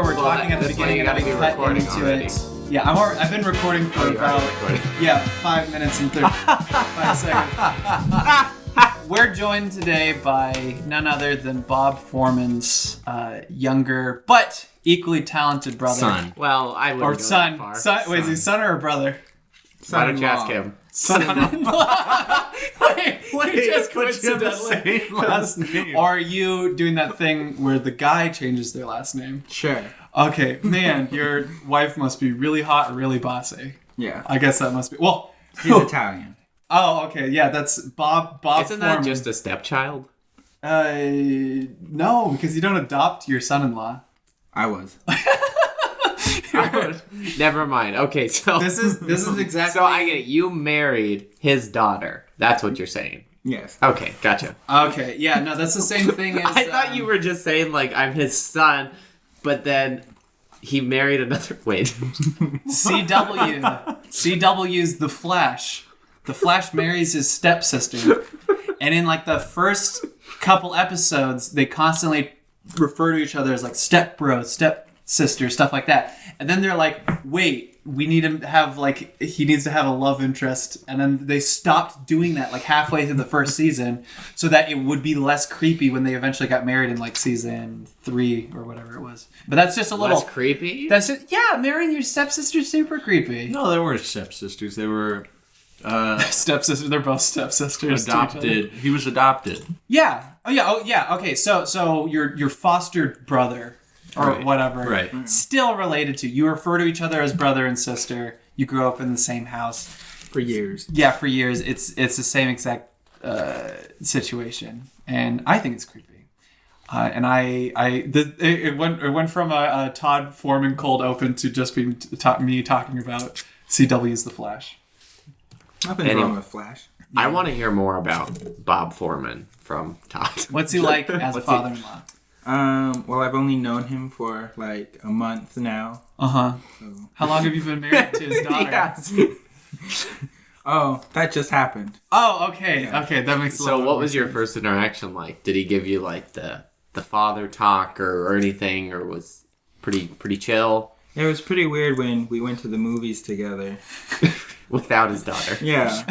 we're talking at the beginning and then we cut into it. Yeah, I've been recording for about 5 minutes and 35 seconds. We're joined today by none other than Bob Foreman's younger but equally talented brother. Son. Well, I wouldn't or go son. that far. Wait, is he son or a brother? Why don't you ask him? Son-in-law. Wait, just coincidentally. Same last name. Or are you doing that thing where the guy changes their last name? Sure. Okay, man, your wife must be really hot or really bossy. Yeah. I guess that must be. Well, he's Italian. Oh, okay, yeah, that's Bob Isn't Foreman. that just a stepchild? No, because you don't adopt your son-in-law. I was. Never mind. Okay, so This is exactly. so I get it. You married his daughter. That's what you're saying. Yes. Okay, gotcha. Okay, yeah, no, that's the same thing as. I thought you were just saying like I'm his son, but then he married another. Wait. CW's The Flash. The Flash marries his stepsister, and in like the first couple episodes, they constantly refer to each other as like step bro, step sister, stuff like that. And then they're like, wait, we need him to have like, he needs to have a love interest. And then they stopped doing that like halfway through the first season so that it would be less creepy when they eventually got married in like season 3 or whatever it was. But that's just a little Less creepy. That's just, yeah, marrying your stepsister is super creepy. No, they weren't stepsisters. They were Stepsister, they're both stepsisters. adopted. He was adopted. Yeah. Oh yeah. Okay. So your foster brother or Right. whatever, Right. still related to. You refer to each other as brother and sister. You grew up in the same house For years. Yeah, for years. It's the same exact situation, and I think it's creepy. And it went from a Todd Foreman cold open to just being me talking about CW's The Flash. Nothing wrong with Flash. I want to hear more about Bob Foreman from Todd. What's he like as a father-in-law? Well, I've only known him for like a month now. Uh-huh. So. How long have you been married to his daughter? Yes. Oh, that just happened. Oh, okay. Okay, that makes a So lot what more was your sense. first interaction like? Did he give you like the father talk or anything, or was pretty chill It was pretty weird when we went to the movies together. without his daughter? Yeah.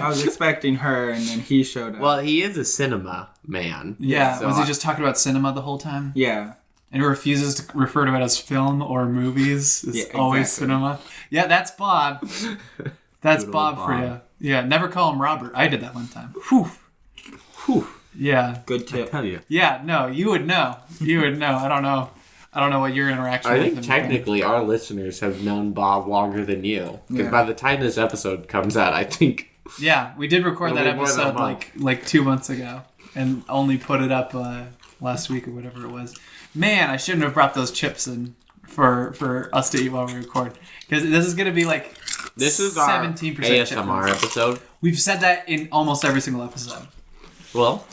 I was expecting her, and then he showed up. Well, he is a cinema man. Yeah, So was he just talking about cinema the whole time? Yeah. And he refuses to refer to it as film or movies. It's Yeah, always exactly. cinema. Yeah, that's Bob. That's Good old Bob for Bob. you. Yeah, never call him Robert. I did that one time. Whew. Whew. Yeah. Good tip. tell you. Yeah, no, you would know. You would know. I don't know what your interaction I with think him technically our listeners have known Bob longer than you. Because Yeah. by the time this episode comes out, I think... Yeah, we did record that It'll be more than a episode month. like 2 months ago and only put it up last week or whatever it was. Man, I shouldn't have brought those chips in for us to eat while we record. Because this is going to be like This is our 17% ASMR chip. episode. We've said that in almost every single episode. Well,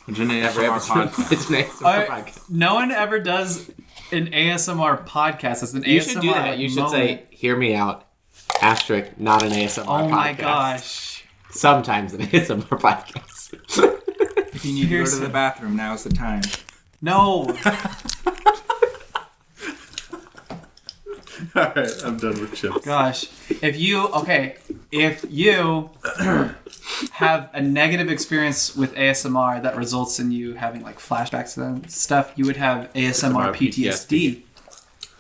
It's an every ASMR episode. podcast. It's an ASMR podcast. No one ever does an ASMR podcast. It's an You ASMR should do that. You should moment. say, hear me out, asterisk, not an ASMR podcast. Oh my gosh. Sometimes an ASMR podcast. If you need to go to the bathroom, now's the time. No. Alright, I'm done with chips. Gosh. If you have a negative experience with ASMR that results in you having like flashbacks and stuff, you would have ASMR PTSD.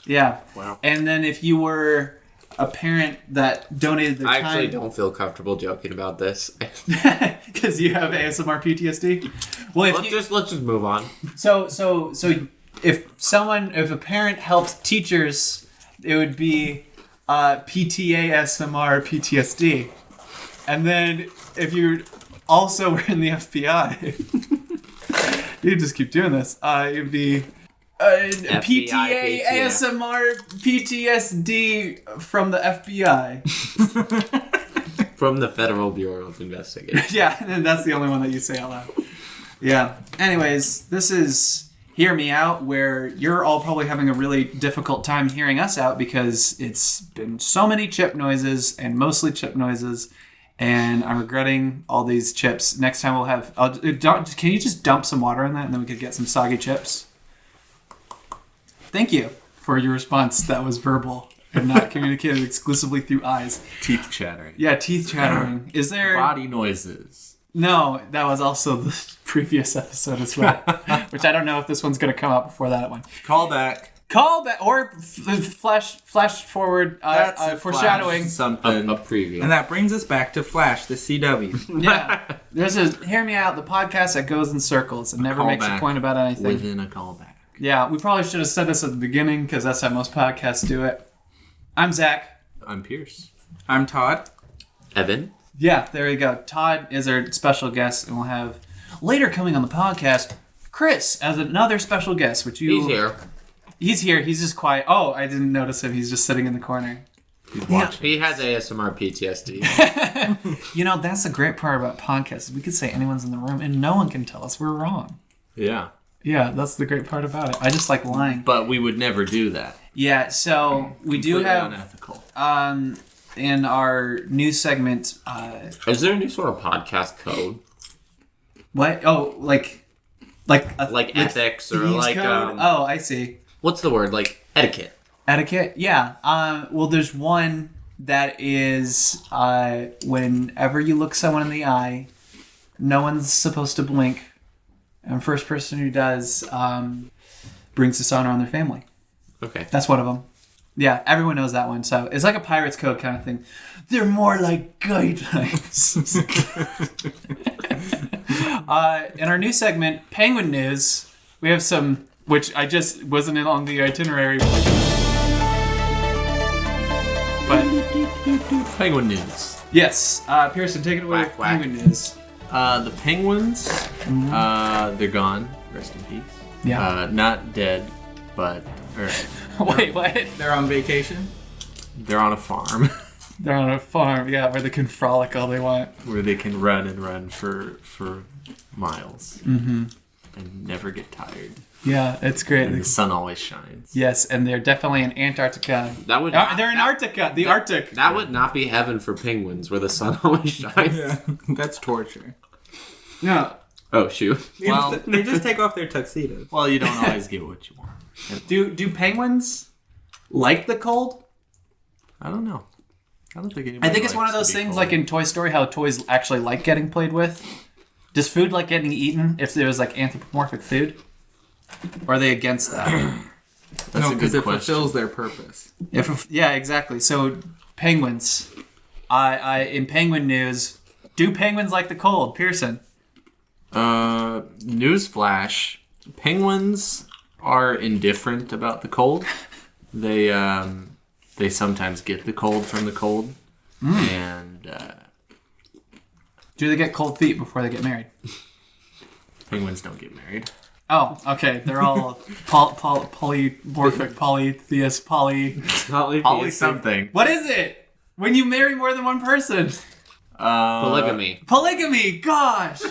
Yeah. Wow. And then if you were a parent that donated their I time... actually don't feel comfortable joking about this. Because you have ASMR PTSD? Well, if Let's just move on. So if a parent helped teachers, it would be PTASMR PTSD. And then if you also were in the FBI, you just keep doing this. It'd be PTA ASMR PTSD from the FBI. From the Federal Bureau of Investigation. Yeah, and that's the only one that you say out loud. Yeah. Anyways, this is Hear Me Out, where you're all probably having a really difficult time hearing us out because it's been so many chip noises and mostly chip noises, and I'm regretting all these chips. Next time we'll have... can you just dump some water in that and then we could get some soggy chips? Thank you for your response. That was verbal and not communicated exclusively through eyes. Teeth chattering. Yeah, teeth chattering. Is there... Body noises. No, that was also the previous episode as well. Which I don't know if this one's going to come out before that one. Call back. Call back or flash forward foreshadowing. Something. A preview. And that brings us back to Flash, the CW. Yeah. There's a Hear Me Out, the podcast that goes in circles and never makes a callback point about anything. Within a callback. Yeah, we probably should have said this at the beginning because that's how most podcasts do it. I'm Zach. I'm Pierce. I'm Todd. Evan? Yeah, there you go. Todd is our special guest, and we'll have later coming on the podcast, Cris as another special guest, which you... He's here. He's here. He's just quiet. Oh, I didn't notice him. He's just sitting in the corner. He's watching. He has ASMR PTSD. You know, that's the great part about podcasts. We could say anyone's in the room, and no one can tell us we're wrong. Yeah. Yeah, that's the great part about it. I just like lying. But we would never do that. Yeah, so we do Completely have unethical. in our new segment. Is there any sort of podcast code? What? Oh, like ethics or thieves like code? Oh, I see. what's the word? Like etiquette. Etiquette? Yeah. Well, there's one that is whenever you look someone in the eye, no one's supposed to blink. And first person who does brings dishonor on their family. Okay. That's one of them. Yeah, everyone knows that one. So it's like a pirate's code kind of thing. They're more like guidelines. In our new segment, Penguin News, we have some, which I just wasn't in on the itinerary. But Penguin news. yes, Pearson, take it away with Whack, whack. Penguin News. The penguins, they're gone. Rest in peace. Yeah. Not dead, but Wait, what? They're on vacation. they're on a farm They're on a farm, yeah, where they can frolic all they want. where they can run and run for miles and never get tired. Yeah, it's great. And the sun always shines. Yes, and they're definitely in Antarctica. That would They're in Arctica, the Arctic. That would not be heaven for penguins, where the sun always shines. Yeah, that's torture. Yeah. Oh shoot! Well, They just take off their tuxedos. well, you don't always get what you want. Do penguins like the cold? I don't know. I don't think anybody. I think it's one of likes those to be things cold. like in Toy Story, how toys actually like getting played with. Does food like getting eaten if there was like anthropomorphic food? Or are they against that? That's No, a because good it question. fulfills their purpose. Yeah, exactly. So penguins. In Penguin News, do penguins like the cold? Pearson. Newsflash: penguins are indifferent about the cold. They sometimes get the cold from the cold, and Do they get cold feet before they get married? penguins don't get married. Oh, okay. They're all polymorphic, polytheist, Poly something. What is it? When you marry more than one person? Polygamy. Polygamy, gosh!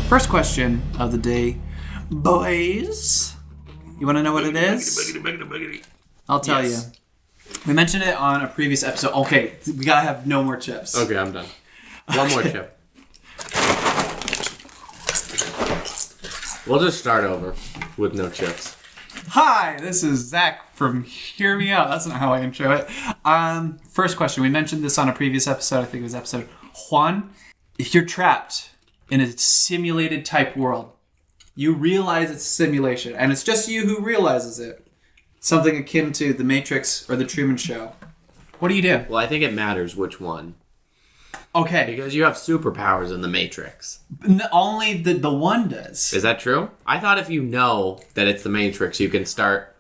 First question of the day. Boys, you want to know what it is? I'll tell Yes. you. We mentioned it on a previous episode. Okay, we gotta have no more chips. Okay, I'm done. One more chip. We'll just start over with no chips. Hi, this is Zach from Hear Me Out. That's not how I intro it. First question. We mentioned this on a previous episode. I think it was episode Juan. If you're trapped in a simulated type world, you realize it's a simulation, and it's just you who realizes it. Something akin to The Matrix or The Truman Show. What do you do? Well, I think it matters which one. Okay. Because you have superpowers in the Matrix. Only the one does. Is that true? I thought if you know that it's the Matrix, you can start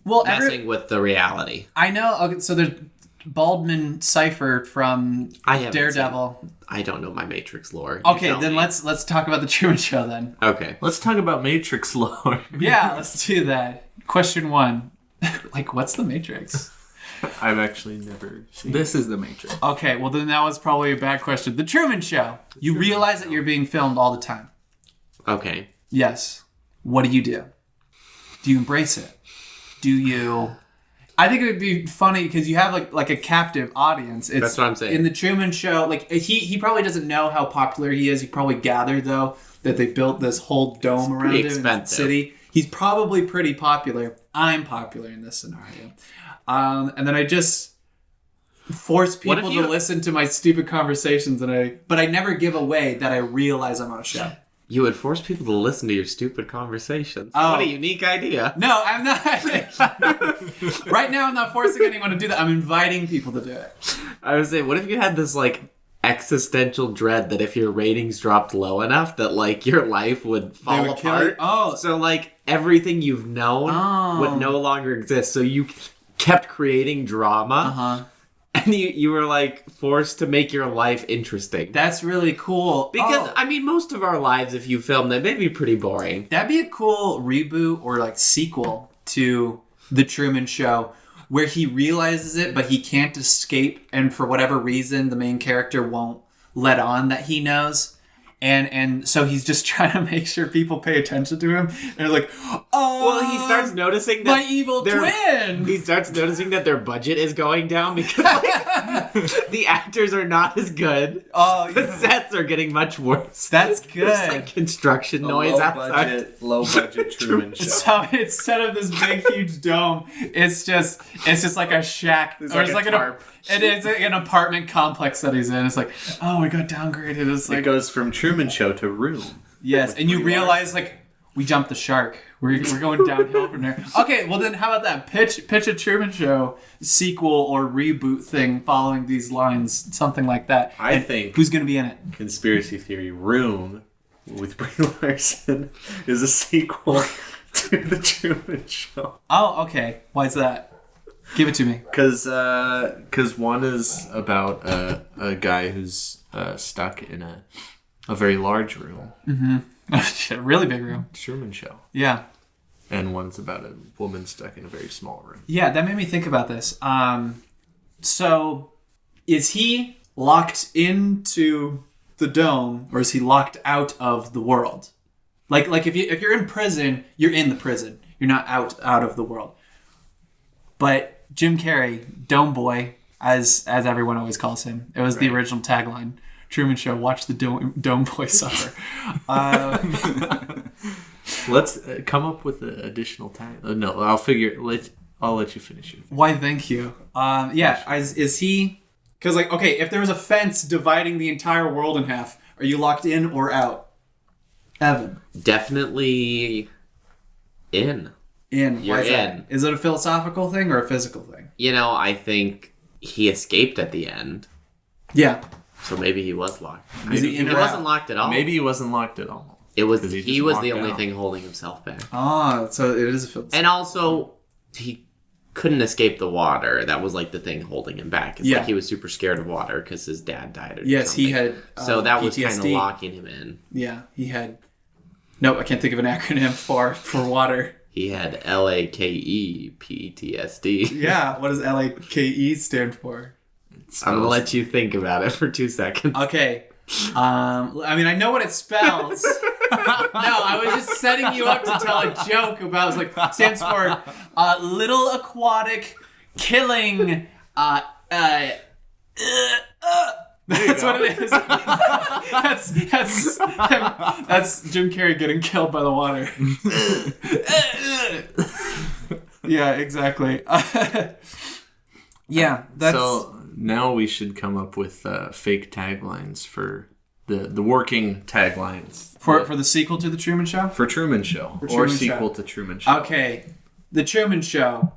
Well, messing with the reality. I know. Okay, so there's Baldwin Cipher from I haven't Daredevil. I don't know my Matrix lore. You Okay, tell then me. let's talk about The Truman Show then. Okay. Let's talk about Matrix lore. Yeah, let's do that. Question 1. Like, what's the Matrix? I've actually never seen. This is the Matrix. Okay, well then that was probably a bad question. The Truman Show. You realize that you're being filmed all the time. Okay. Yes. What do? Do you embrace it? Do you I think it would be funny because you have like a captive audience. That's what I'm saying. In the Truman Show, like he probably doesn't know how popular he is. He probably gathered though that they built this whole dome around him in the city. He's probably pretty popular. I'm popular in this scenario, and then I just force people to listen to my stupid conversations, but I never give away that I realize I'm on a show. You would force people to listen to your stupid conversations. Oh. What a unique idea. No, I'm not. Right now, I'm not forcing anyone to do that. I'm inviting people to do it. I was saying, what if you had this, like, existential dread that if your ratings dropped low enough that, like, your life would fall apart? Oh. So, like, everything you've known would no longer exist. So you kept creating drama. Uh-huh. And you were, like, forced to make your life interesting. That's really cool. Because, I mean, most of our lives, if you film them, they'd be pretty boring. That'd be a cool reboot or, like, sequel to The Truman Show where he realizes it, but he can't escape. And for whatever reason, the main character won't let on that he knows. And so he's just trying to make sure people pay attention to him. And they're like, well, he starts noticing that my evil twin. He starts noticing that their budget is going down because like, the actors are not as good. Oh, the sets are getting much worse. That's good. There's like construction noise outside. Low budget Truman Show. So instead of this big huge dome, it's just like a shack. It's or like it's a like tarp. It is like an apartment complex that he's in. It's like, oh, we got downgraded. It's like, It goes from Truman Show to Room. yes, and you realize like we jumped the shark. We're going downhill from there. Okay, well then how about that? Pitch a Truman Show sequel or reboot thing following these lines, something like that. I think who's going to be in it? Conspiracy theory Room with Brie Larson is a sequel to the Truman Show. Oh, okay. Why is that? Give it to me. Because one is about a guy who's stuck in a very large room. Mm-hmm. Oh, shit, really big room. Truman Show. Yeah. And one's about a woman stuck in a very small room. Yeah, that made me think about this. So, is he locked into the dome, or is he locked out of the world? Like if you're in prison, you're in the prison. You're not out of the world. But Jim Carrey, Dome Boy, as everyone always calls him, it was the original tagline. Truman Show, watch the Dome Boy suffer. Let's come up with an additional tag. No, I'll let you finish it. Why, thank you. Is he... Because, like, okay, if there was a fence dividing the entire world in half, are you locked in or out? Evan. Definitely in. In. You're Why is in. that? Is it a philosophical thing or a physical thing? You know, I think he escaped at the end. Yeah. So maybe he was locked. Is he in He or wasn't out? locked at all. Maybe he wasn't locked at all. It was 'Cause he just was walked the only out. thing holding himself back. Ah, so it is a philosophical. And also, he couldn't escape the water. That was like the thing holding him back. It's Yeah. like he was super scared of water because his dad died. Or Yes, something. he had So that was kind of PTSD. locking him in. Yeah, he had... Nope, I can't think of an acronym for water. He had LAKE PTSD. Yeah, what does LAKE stand for? I'm gonna let you think about it for 2 seconds. Okay. I mean, I know what it spells. No, I was just setting you up to tell a joke about. It's like stands for little aquatic killing. That's what it is. that's Jim Carrey getting killed by the water. Yeah, exactly. Yeah, that's. So now we should come up with fake taglines for the working taglines For the sequel to The Truman Show? for Truman Show or Truman sequel Show. to Truman Show. Okay. The Truman Show.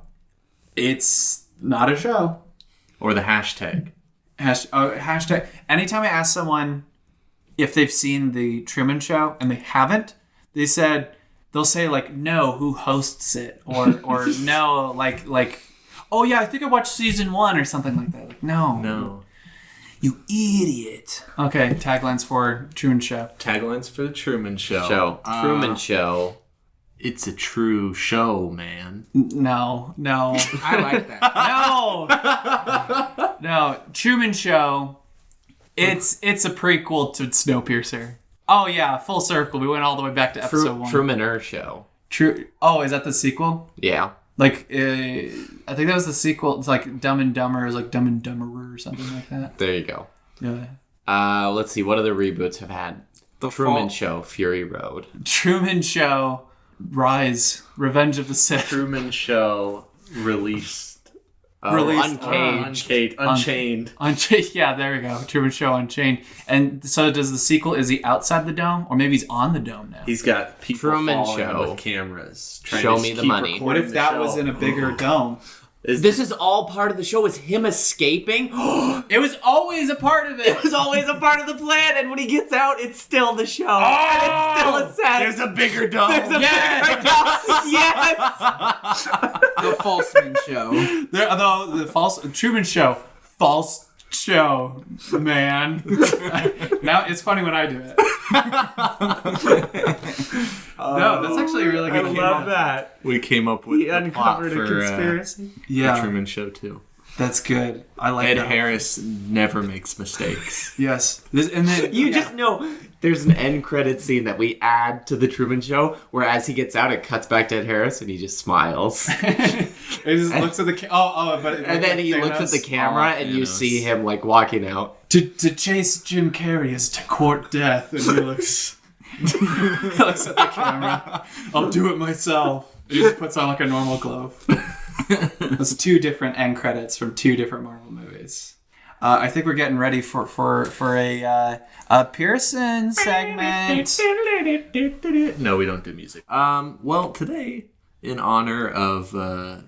It's not a show. Or the hashtag. Hashtag. Anytime I ask someone if they've seen The Truman Show and they haven't, they'll say like, no, who hosts it? Or no, like, oh yeah, I think I watched season 1 or something like that. Like, no. You idiot. Okay, taglines for Truman Show. Taglines for the Truman Show. Truman Show. It's a true show, man. No. I like that. No. Truman Show. It's a prequel to Snowpiercer. Oh yeah, full circle. We went all the way back to episode 1. Trumaner Show. True. Oh, is that the sequel? Yeah. Like, I think that was the sequel. It's like Dumb and Dumber is like Dumb and Dumberer or something like that. There you go. Yeah. Let's see. What other reboots have had? The Truman Show, Fury Road. Truman Show, Rise, Revenge of the Sith. Truman Show released. Released, Unchained. Unchained. Yeah, there we go. Truman Show Unchained. And so does the sequel, is he outside the dome? Or maybe he's on the dome now? He's got people Truman following him Show. with cameras. Trying Show to me the keep money. recording What if the that show. was in a bigger dome? This is all part of the show. Is him escaping? It was always a part of it. It was always a part of the plan, and when he gets out, it's still the show. And it's still a set. There's a bigger dome. Yes! The Falseman Show. The false Truman Show. False show, man. Now it's funny when I do it. No, that's actually a really good. I love that. We came up with He the plot uncovered for, a conspiracy. the Yeah, Truman Show too. that's good. I like Ed that. Harris never makes mistakes. Yes, and then You just know there's an end credit scene that we add to the Truman Show where as he gets out, it cuts back to Ed Harris and he just smiles. He just looks at the And then he looks at the camera and you Thanos. see him like walking out. To chase Jim Carrey is to court death, and he looks he looks at the camera. I'll do it myself. He just puts on like a normal glove. That's two different end credits from two different Marvel movies. I think we're getting ready for a Pearson segment. No, we don't do music. Well, today, in honor of the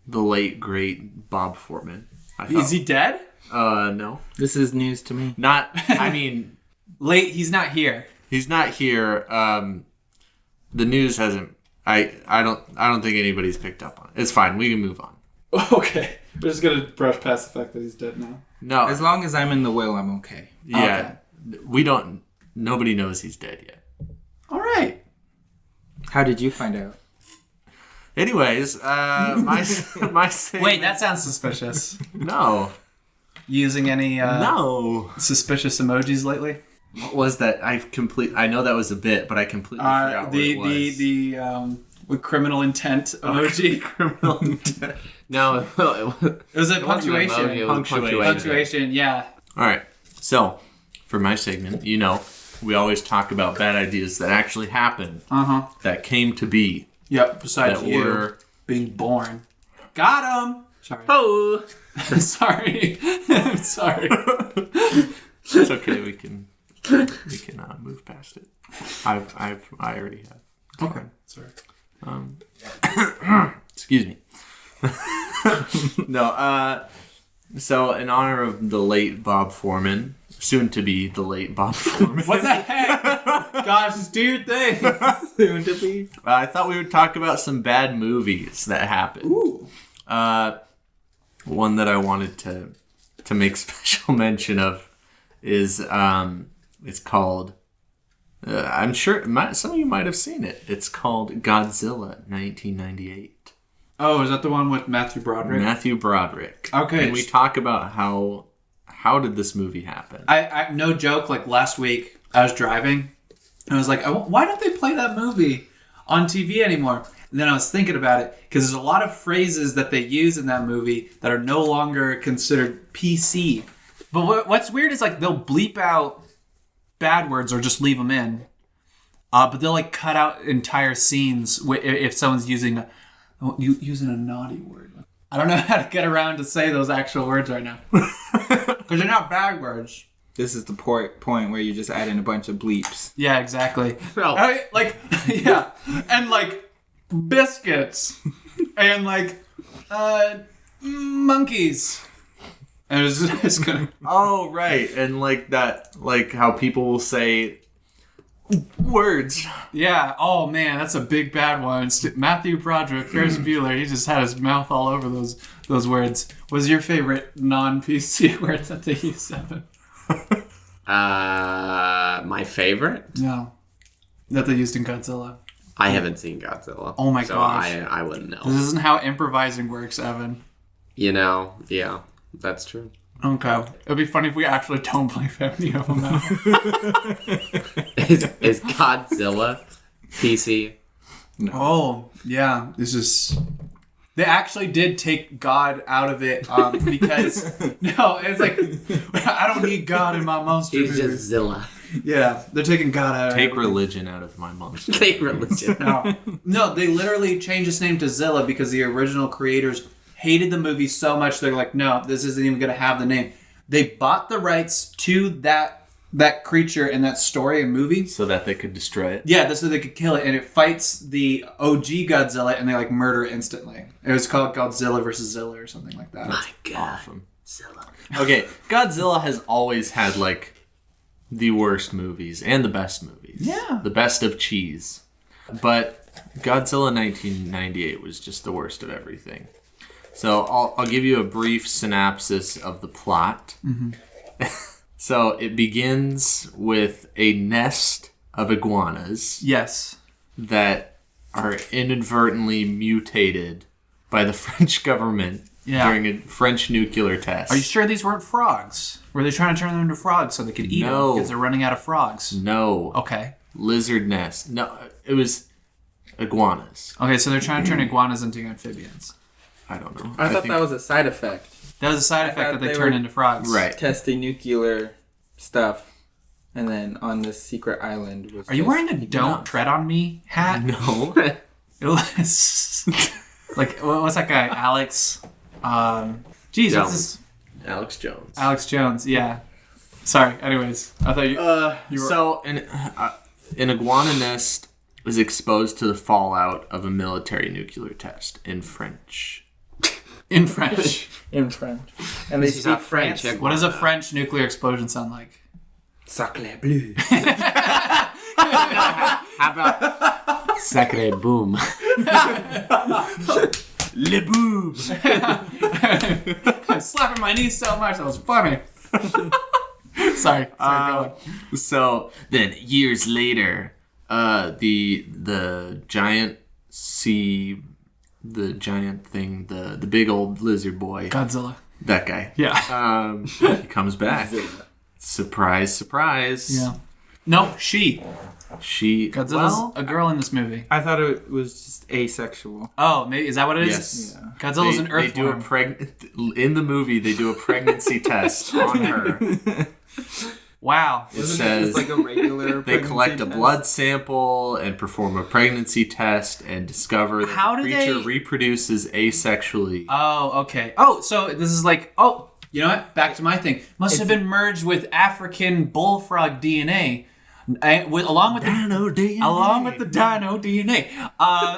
late great Bob Foreman. Is he dead? No, This is news to me. not. I mean, Late. He's not here. he's not here. The news hasn't. I don't think anybody's picked up on it. It's fine. We can move on. Okay, we're just gonna brush past the fact that he's dead now. No, As long as I'm in the will, I'm okay. yeah, we don't. Nobody knows he's dead yet. All right. How did you find out? Anyways, my Wait, that sounds suspicious. no. Using any No. suspicious emojis lately? What was that? I know that was a bit, but I completely forgot what it was. The criminal intent emoji. criminal intent. No, It was a it wasn't punctuation. emoji, it was punctuation. Punctuation, yeah. All right. So, for my segment, we always talk about bad ideas that actually happened, that came to be, Yep. Besides that you were. being born. Got him. Sorry. Oh, Sorry. I'm sorry. It's okay. We can move past it. I already have. Okay. Sorry. Excuse me. No. So, in honor of the late Bob Foreman, soon to be the late Bob Foreman. What the heck? Gosh, just do your thing. Soon to be. I thought we would talk about some bad movies that happened. Ooh. One that I wanted to make special mention of is it's called. I'm sure some of you might have seen it. It's called Godzilla 1998. Oh, is that the one with Matthew Broderick? Matthew Broderick. Okay. Can we talk about how did this movie happen? I no joke, like last week I was driving and I was like, why don't they play that movie on TV anymore? And then I was thinking about it because there's a lot of phrases that they use in that movie that are no longer considered PC. But what's weird is like they'll bleep out bad words or just leave them in. But they'll like cut out entire scenes if someone's using a naughty word. I don't know how to get around to say those actual words right now. Because they're not bad words. This is the point where you just add in a bunch of bleeps. Yeah, exactly. Oh. Yeah. And like biscuits. And like monkeys. And it's gonna. Oh, right. And like that, like how people will say words. Yeah. Oh man, that's a big bad one. Matthew Broderick, Ferris Bueller. He just had his mouth all over those words. What's your favorite non-PC word that they use, Evan? my favorite? No. That they used in Godzilla. I haven't seen Godzilla. Oh my so gosh. I wouldn't know. This isn't how improvising works, Evan. Yeah, that's true. Okay. It'd be funny if we actually don't bleep any of them out. Is Godzilla PC? Oh, yeah. This is... They actually did take God out of it because... No, it's like, I don't need God in my monster He's movie. just Zilla. Yeah, they're taking God out of it. Take religion out of my monster. Take religion. No, they literally changed his name to Zilla because the original creators hated the movie so much they're like, no, this isn't even going to have the name. They bought the rights to that creature and that story and movie. So that they could destroy it? Yeah, that's so they could kill it. And it fights the OG Godzilla and they like murder it instantly. It was called Godzilla versus Zilla or something like that. My God. Awesome. Zilla. Okay, Godzilla has always had like the worst movies and the best movies. Yeah. The best of cheese. But Godzilla 1998 was just the worst of everything. So I'll give you a brief synopsis of the plot. Mm-hmm. So it begins with a nest of iguanas. Yes. That are inadvertently mutated by the French government during a French nuclear test. Are you sure these weren't frogs? Were they trying to turn them into frogs so they could eat them because they're running out of frogs? No. Okay. Lizard nest. No, it was iguanas. Okay, so they're trying to turn iguanas into amphibians. I don't know. I thought think that was a side effect. That was a side effect that they they turn were- into frogs. right. Testing nuclear stuff. And then on this secret island was Are you just- wearing a "Don't Tread on Me" hat? No. It was like what's that guy? Alex. Geez, what's this? Alex Jones. Alex Jones. Yeah. Sorry. Anyways, I thought you. So an iguana nest is exposed to the fallout of a military nuclear test in French. In French. in French. And they This is speak not French. French. What does a French nuclear explosion sound like? Sacre bleu. How about Sacre Boom? Le boom. I'm slapping my knees so much. That was funny. Sorry. Go on. So then, years later, the giant thing, the big old lizard boy, Godzilla. that guy. Yeah. He comes back. Surprise, surprise. Yeah. No, she. Godzilla's a girl in this movie. I thought it was just asexual. Oh, maybe is that what it is? Yes. Yeah. Godzilla's an They do earthworm. in the movie. They do a pregnancy test on her. Wow. It Wasn't says just like a regular they collect a pregnancy blood sample and perform a pregnancy test and discover that How the do creature they- reproduces asexually. Oh, okay. Oh, so this is like, you know what? Back to my thing. Must have been merged with African bullfrog DNA, along with the Dino DNA. along with the dino DNA,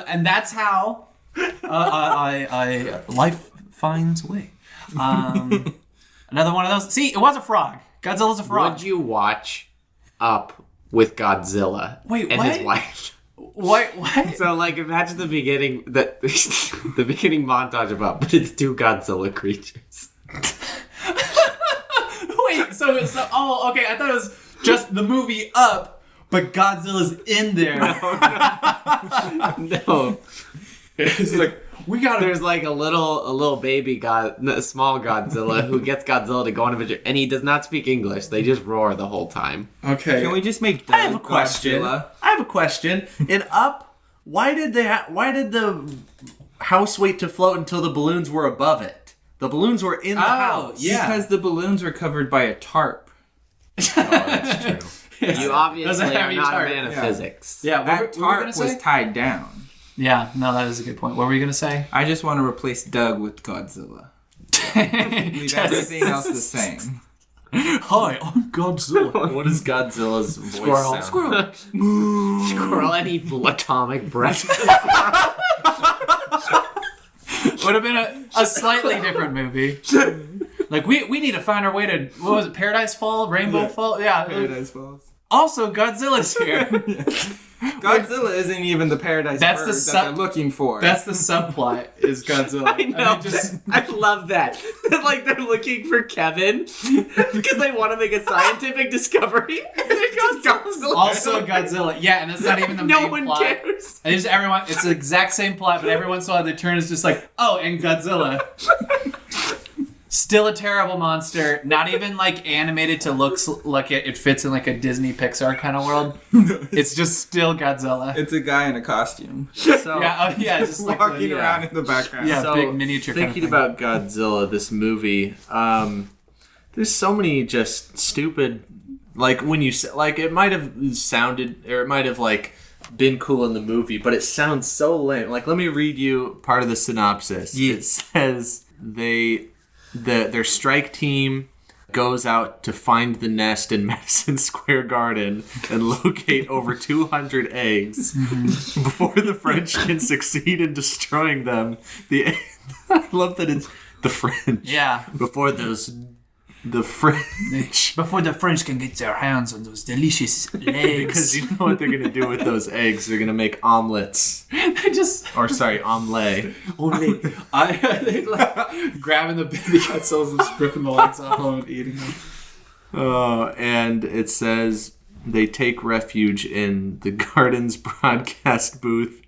and that's how life finds a way. Another one of those. See, it was a frog. Godzilla's a frog. Would you watch Up with Godzilla Wait, and what? his wife? What? So, like, imagine the beginning the beginning montage of Up, but it's two Godzilla creatures. Wait, so okay, I thought it was just the movie Up, but Godzilla's in there. No, It's like, we gotta... there's like a little baby small Godzilla who gets Godzilla to go on a adventure, and he does not speak English. They just roar the whole time. Okay. Can we just make I have a question. Godzilla? I have a question. In Up, why did the house wait to float until the balloons were above it? The balloons were in the house. yeah. Because the balloons were covered by a tarp. Oh, that's true. You obviously Doesn't have are any not chart. a man of Yeah. physics. Yeah, That what were we tarp gonna say? was tied down. Yeah, no, that is a good point. What were you gonna say? I just want to replace Doug with Godzilla. Leave everything else the same. Hi, I'm Godzilla. What is Godzilla's voice Squirrel. sound? Squirrel. Squirrel and evil atomic breath. Would have been a slightly different movie. Like, we need to find our way to, what was it, Paradise Fall? Rainbow Fall? Yeah. Paradise Falls. Also, Godzilla's here. Godzilla isn't even the paradise That's bird the that they're looking for. That's the subplot, is Godzilla. I know. just... I love that. Like they're looking for Kevin because they want to make a scientific discovery. Godzilla. Also Godzilla. Yeah, and that's not even the No main one plot. cares. And just everyone, it's the exact same plot, but every once in a while they turn is just like, oh, and Godzilla. Still a terrible monster. Not even like animated to look like it fits in like a Disney Pixar kind of world. It's just still Godzilla. It's a guy in a costume. So, Just like Walking around in the background. Yeah. So, big miniature kind of thinking thing. about Godzilla, this movie, there's so many just stupid, like when you like it might have sounded or it might have like been cool in the movie, but it sounds so lame. Like, let me read you part of the synopsis. Yeah. It says their strike team goes out to find the nest in Madison Square Garden and locate over 200 eggs. Before the French can succeed in destroying them, I love that it's the French. Yeah. Before the French. Before the French can get their hands on those delicious Because legs. you know what they're going to do with those eggs. They're going to make omelets. They just Omelet. only they like grabbing the baby Godzillas and just ripping the legs off them and eating them. And it says they take refuge in the garden's broadcast booth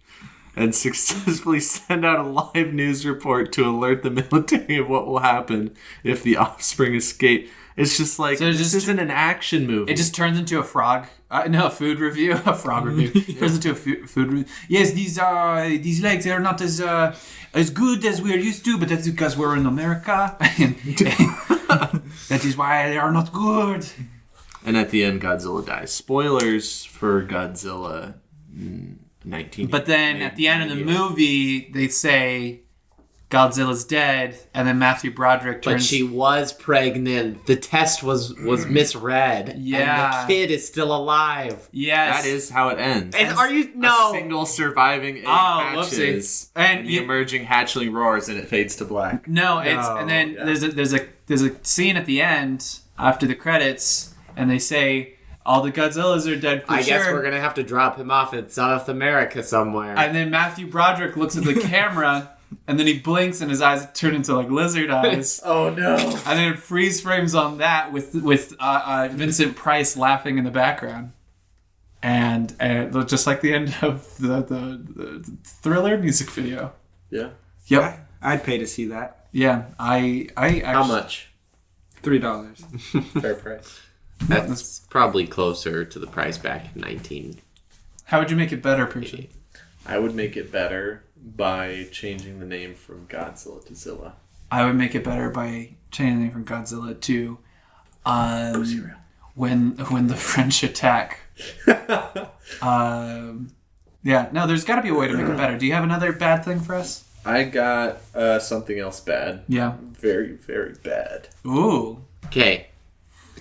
and successfully send out a live news report to alert the military of what will happen if the offspring escape. It's just like, So it's this just- isn't an action movie. It just turns into a frog. A food review. A frog review. Turns into a food review. Yes, these legs are not as good as we are used to, but that's because we're in America. And that is why they are not good. And at the end, Godzilla dies. Spoilers for Godzilla 19. But then at the end of the movie, they say Godzilla's dead, and then Matthew Broderick turns. But she was pregnant. The test was misread. Yeah. And the kid is still alive. Yes. That is how it ends. And are you A single surviving egg hatches, whoopsie. And and the you- emerging hatchling roars, and it fades to black. No, it's No, and then yeah. there's a scene at the end after the credits, and they say all the Godzillas are dead for I sure. guess we're gonna have to drop him off in South America somewhere. And then Matthew Broderick looks at the camera, and then he blinks, and his eyes turn into like lizard eyes. Oh no! And then it freeze frames on that with Vincent Price laughing in the background, and just like the end of the Thriller music video. Yeah. Yep. I'd pay to see that. Yeah. I actually, How much? $3. Fair price. That's probably closer to the price back in 19. How would you make it better, Persian? I would make it better by changing the name from Godzilla to Zilla. I would make it better by changing the name from Godzilla to when the French attack. Yeah, no, there's got to be a way to make it better. Do you have another bad thing for us? I got something else bad. Yeah. Very, very bad. Ooh. Okay,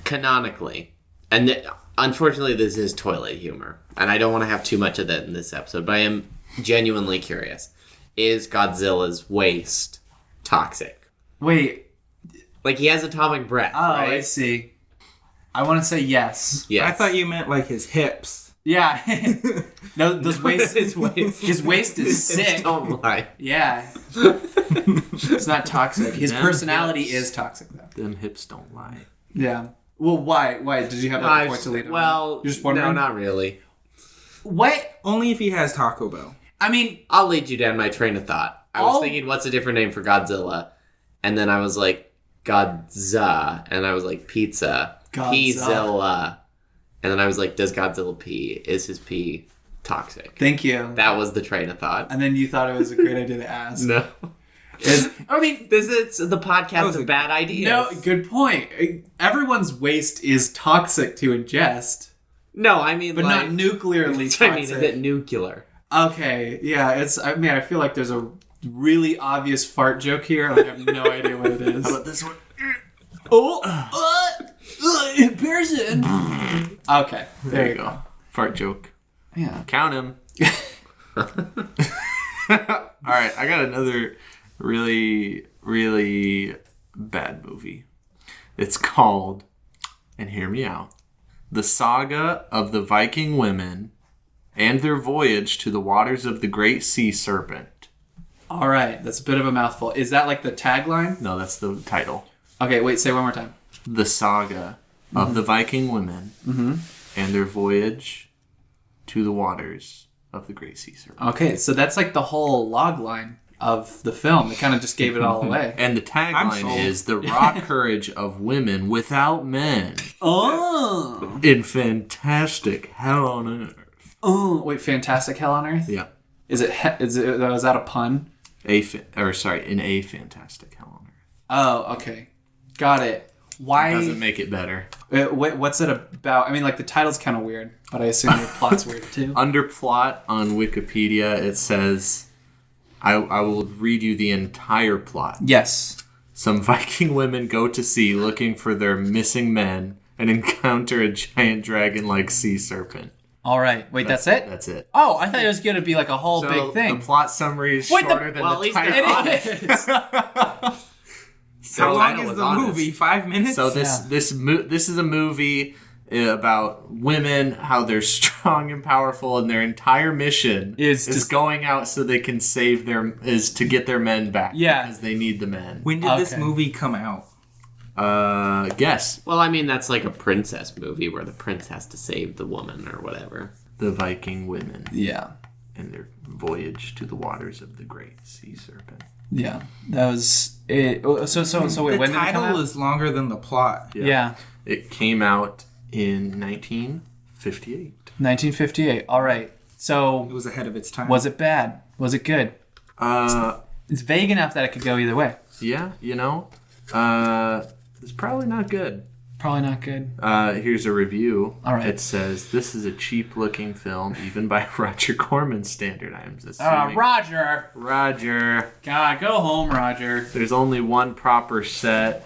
canonically, and unfortunately, this is toilet humor, and I don't want to have too much of that in this episode, but I am genuinely curious: is Godzilla's waste toxic? Wait. Like he has atomic breath, Oh, I right? see. I want to say yes. Yes. I thought you meant like his hips. Yeah. No, those waist. His waist. His waist is sick. Don't lie. Yeah. It's not toxic. His Them personality hips. is toxic, though. Them hips don't lie. Yeah. Well, why? Why did you have like, a point to lead on? Well, You're just wondering. no, not really. What? Only if he has Taco Bell. I mean, I'll lead you down my train of thought. I was All- thinking, what's a different name for Godzilla? And then I was like, Godza. And I was like, pizza. Godza. P-Zilla. And then I was like, does Godzilla pee? Is his pee toxic? thank you. That was the train of thought. And then you thought it was a great idea to ask. No. I mean, This is the That podcast was of a- bad ideas. no, good point. Everyone's waste is toxic to ingest, No, I mean, but like, not nuclearly toxic. I mean, is it nuclear? Okay, yeah, it's. I mean, I feel like there's a really obvious fart joke here. And I have no idea what it is. How about this one? Pearson. Okay, there you go. Fart joke. Yeah. Count him. All right, I got another really, really bad movie. It's called, and hear me out, The Saga of the Viking Women and Their Voyage to the Waters of the Great Sea Serpent. All right, that's a bit of a mouthful. Is that like the tagline? No, that's the title. Okay, wait. Say it one more time. The Saga of the Viking Women and Their Voyage to the Waters of the Great Sea Serpent. Okay, so that's like the whole log line. of the film. They kind of just gave it all away. And the tagline is the raw courage of women without men Oh. in fantastic hell on earth. Oh, wait, Fantastic Hell on Earth? Yeah. Is that a pun? In a fantastic hell on earth. Oh, okay. Got it. Why? Doesn't make it better. What's it about? I mean, like, the title's kind of weird, but I assume the plot's weird too. Under plot on Wikipedia, it says, I will read you the entire plot. Yes. Some Viking women go to sea looking for their missing men and encounter a giant dragon-like sea serpent. All right. Wait, that's it? That's it. Oh, I thought it was going to be like a whole big thing. The plot summary is shorter than the title. It is. How long is the movie? 5 minutes? So this is a movie about women, how they're strong and powerful, and their entire mission is just going out so they can to get their men back. Yeah, because they need the men. When did this movie come out? Guess. Well, I mean, that's like a princess movie where the prince has to save the woman or whatever. The Viking women. Yeah. And their voyage to the waters of the great sea serpent. Yeah, that was it. So wait, when did it come out? The title is longer than the plot. Yeah. It came out in 1958. 1958. All right. So It was ahead of its time. was it bad? Was it good? It's vague enough that it could go either way. Yeah, it's probably not good. Probably not good. Here's a review. All right. It says, this is a cheap-looking film, even by Roger Corman's standard. I'm assuming. Roger. God, go home, Roger. There's only one proper set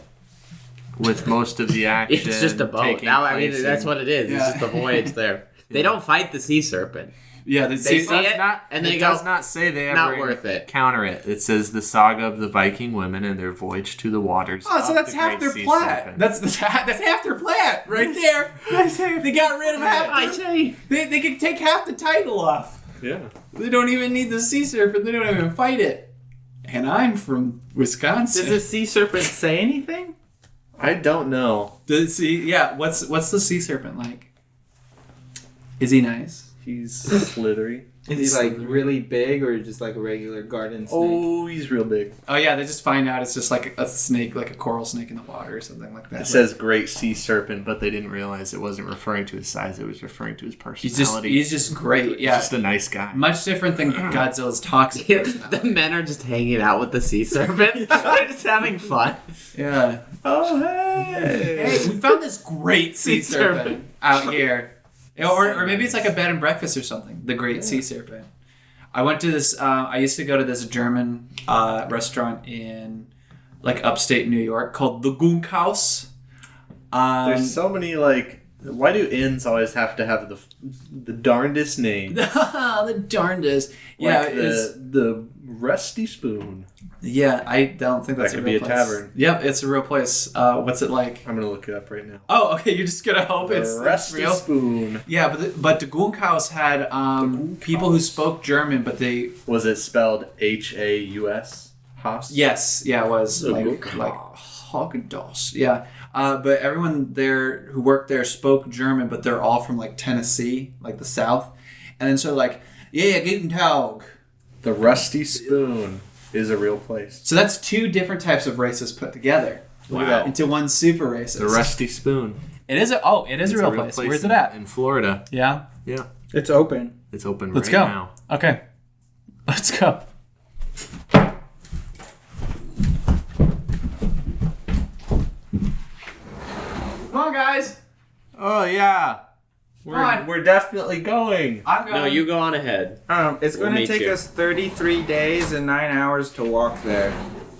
with most of the action. It's just a boat. Now, I mean, that's what it is. Yeah. It's just the voyage there. They don't fight the sea serpent. Yeah, They see it, and they does go, not say they ever not worth it. counter it. It says the saga of the Viking women and their voyage to the waters. Oh, so of that's the half great their sea plot. serpent. That's half their plot right there. They got rid of half. They could take half the title off. Yeah. They don't even need the sea serpent. They don't even fight it. And I'm from Wisconsin. Does the sea serpent say anything? I don't know. What's the sea serpent like? Is he nice? He's slithery. Is he like really big or just like a regular garden snake? Oh, he's real big. Oh yeah, they just find out it's just like a snake, like a coral snake in the water or something like that. It says great sea serpent, but they didn't realize it wasn't referring to his size. It was referring to his personality. He's just great. Yeah, He's just a nice guy. Much different than Godzilla's toxic. The men are just hanging out with the sea serpent. They're just having fun. Yeah. Oh, hey! Hey, we found this great sea serpent out here. Or maybe it's like a bed and breakfast or something. The Great Sea Serpent. I went to this. I used to go to this German restaurant in like upstate New York called the Gunkhaus. There's so many Why do inns always have to have the darndest name? The darndest. Yeah, like the Rusty Spoon. Yeah, I don't think that's that could a real be a place. tavern. Yep, it's a real place. What's it like? I'm gonna look it up right now. Oh, okay. You're just gonna hope it's Rusty real. Spoon. Yeah, but the Gunkhaus had people who spoke German, but they was it spelled Haus? Haus? Yes, yeah, it was like Haagen-Dazs. Yeah, but everyone there who worked there spoke German, but they're all from like Tennessee, like the South, and then so like guten Tag. The Rusty Spoon is a real place. So that's two different types of races put together. Wow. Into one super racist. The Rusty Spoon. It is a real place. Where's it at? In Florida. Yeah. Yeah. It's open. It's open Let's right go. now. Okay. Let's go. Come on, guys. Oh yeah. We're definitely going. I'm going. No, you go on ahead. It's going to take us 33 days and 9 hours to walk there.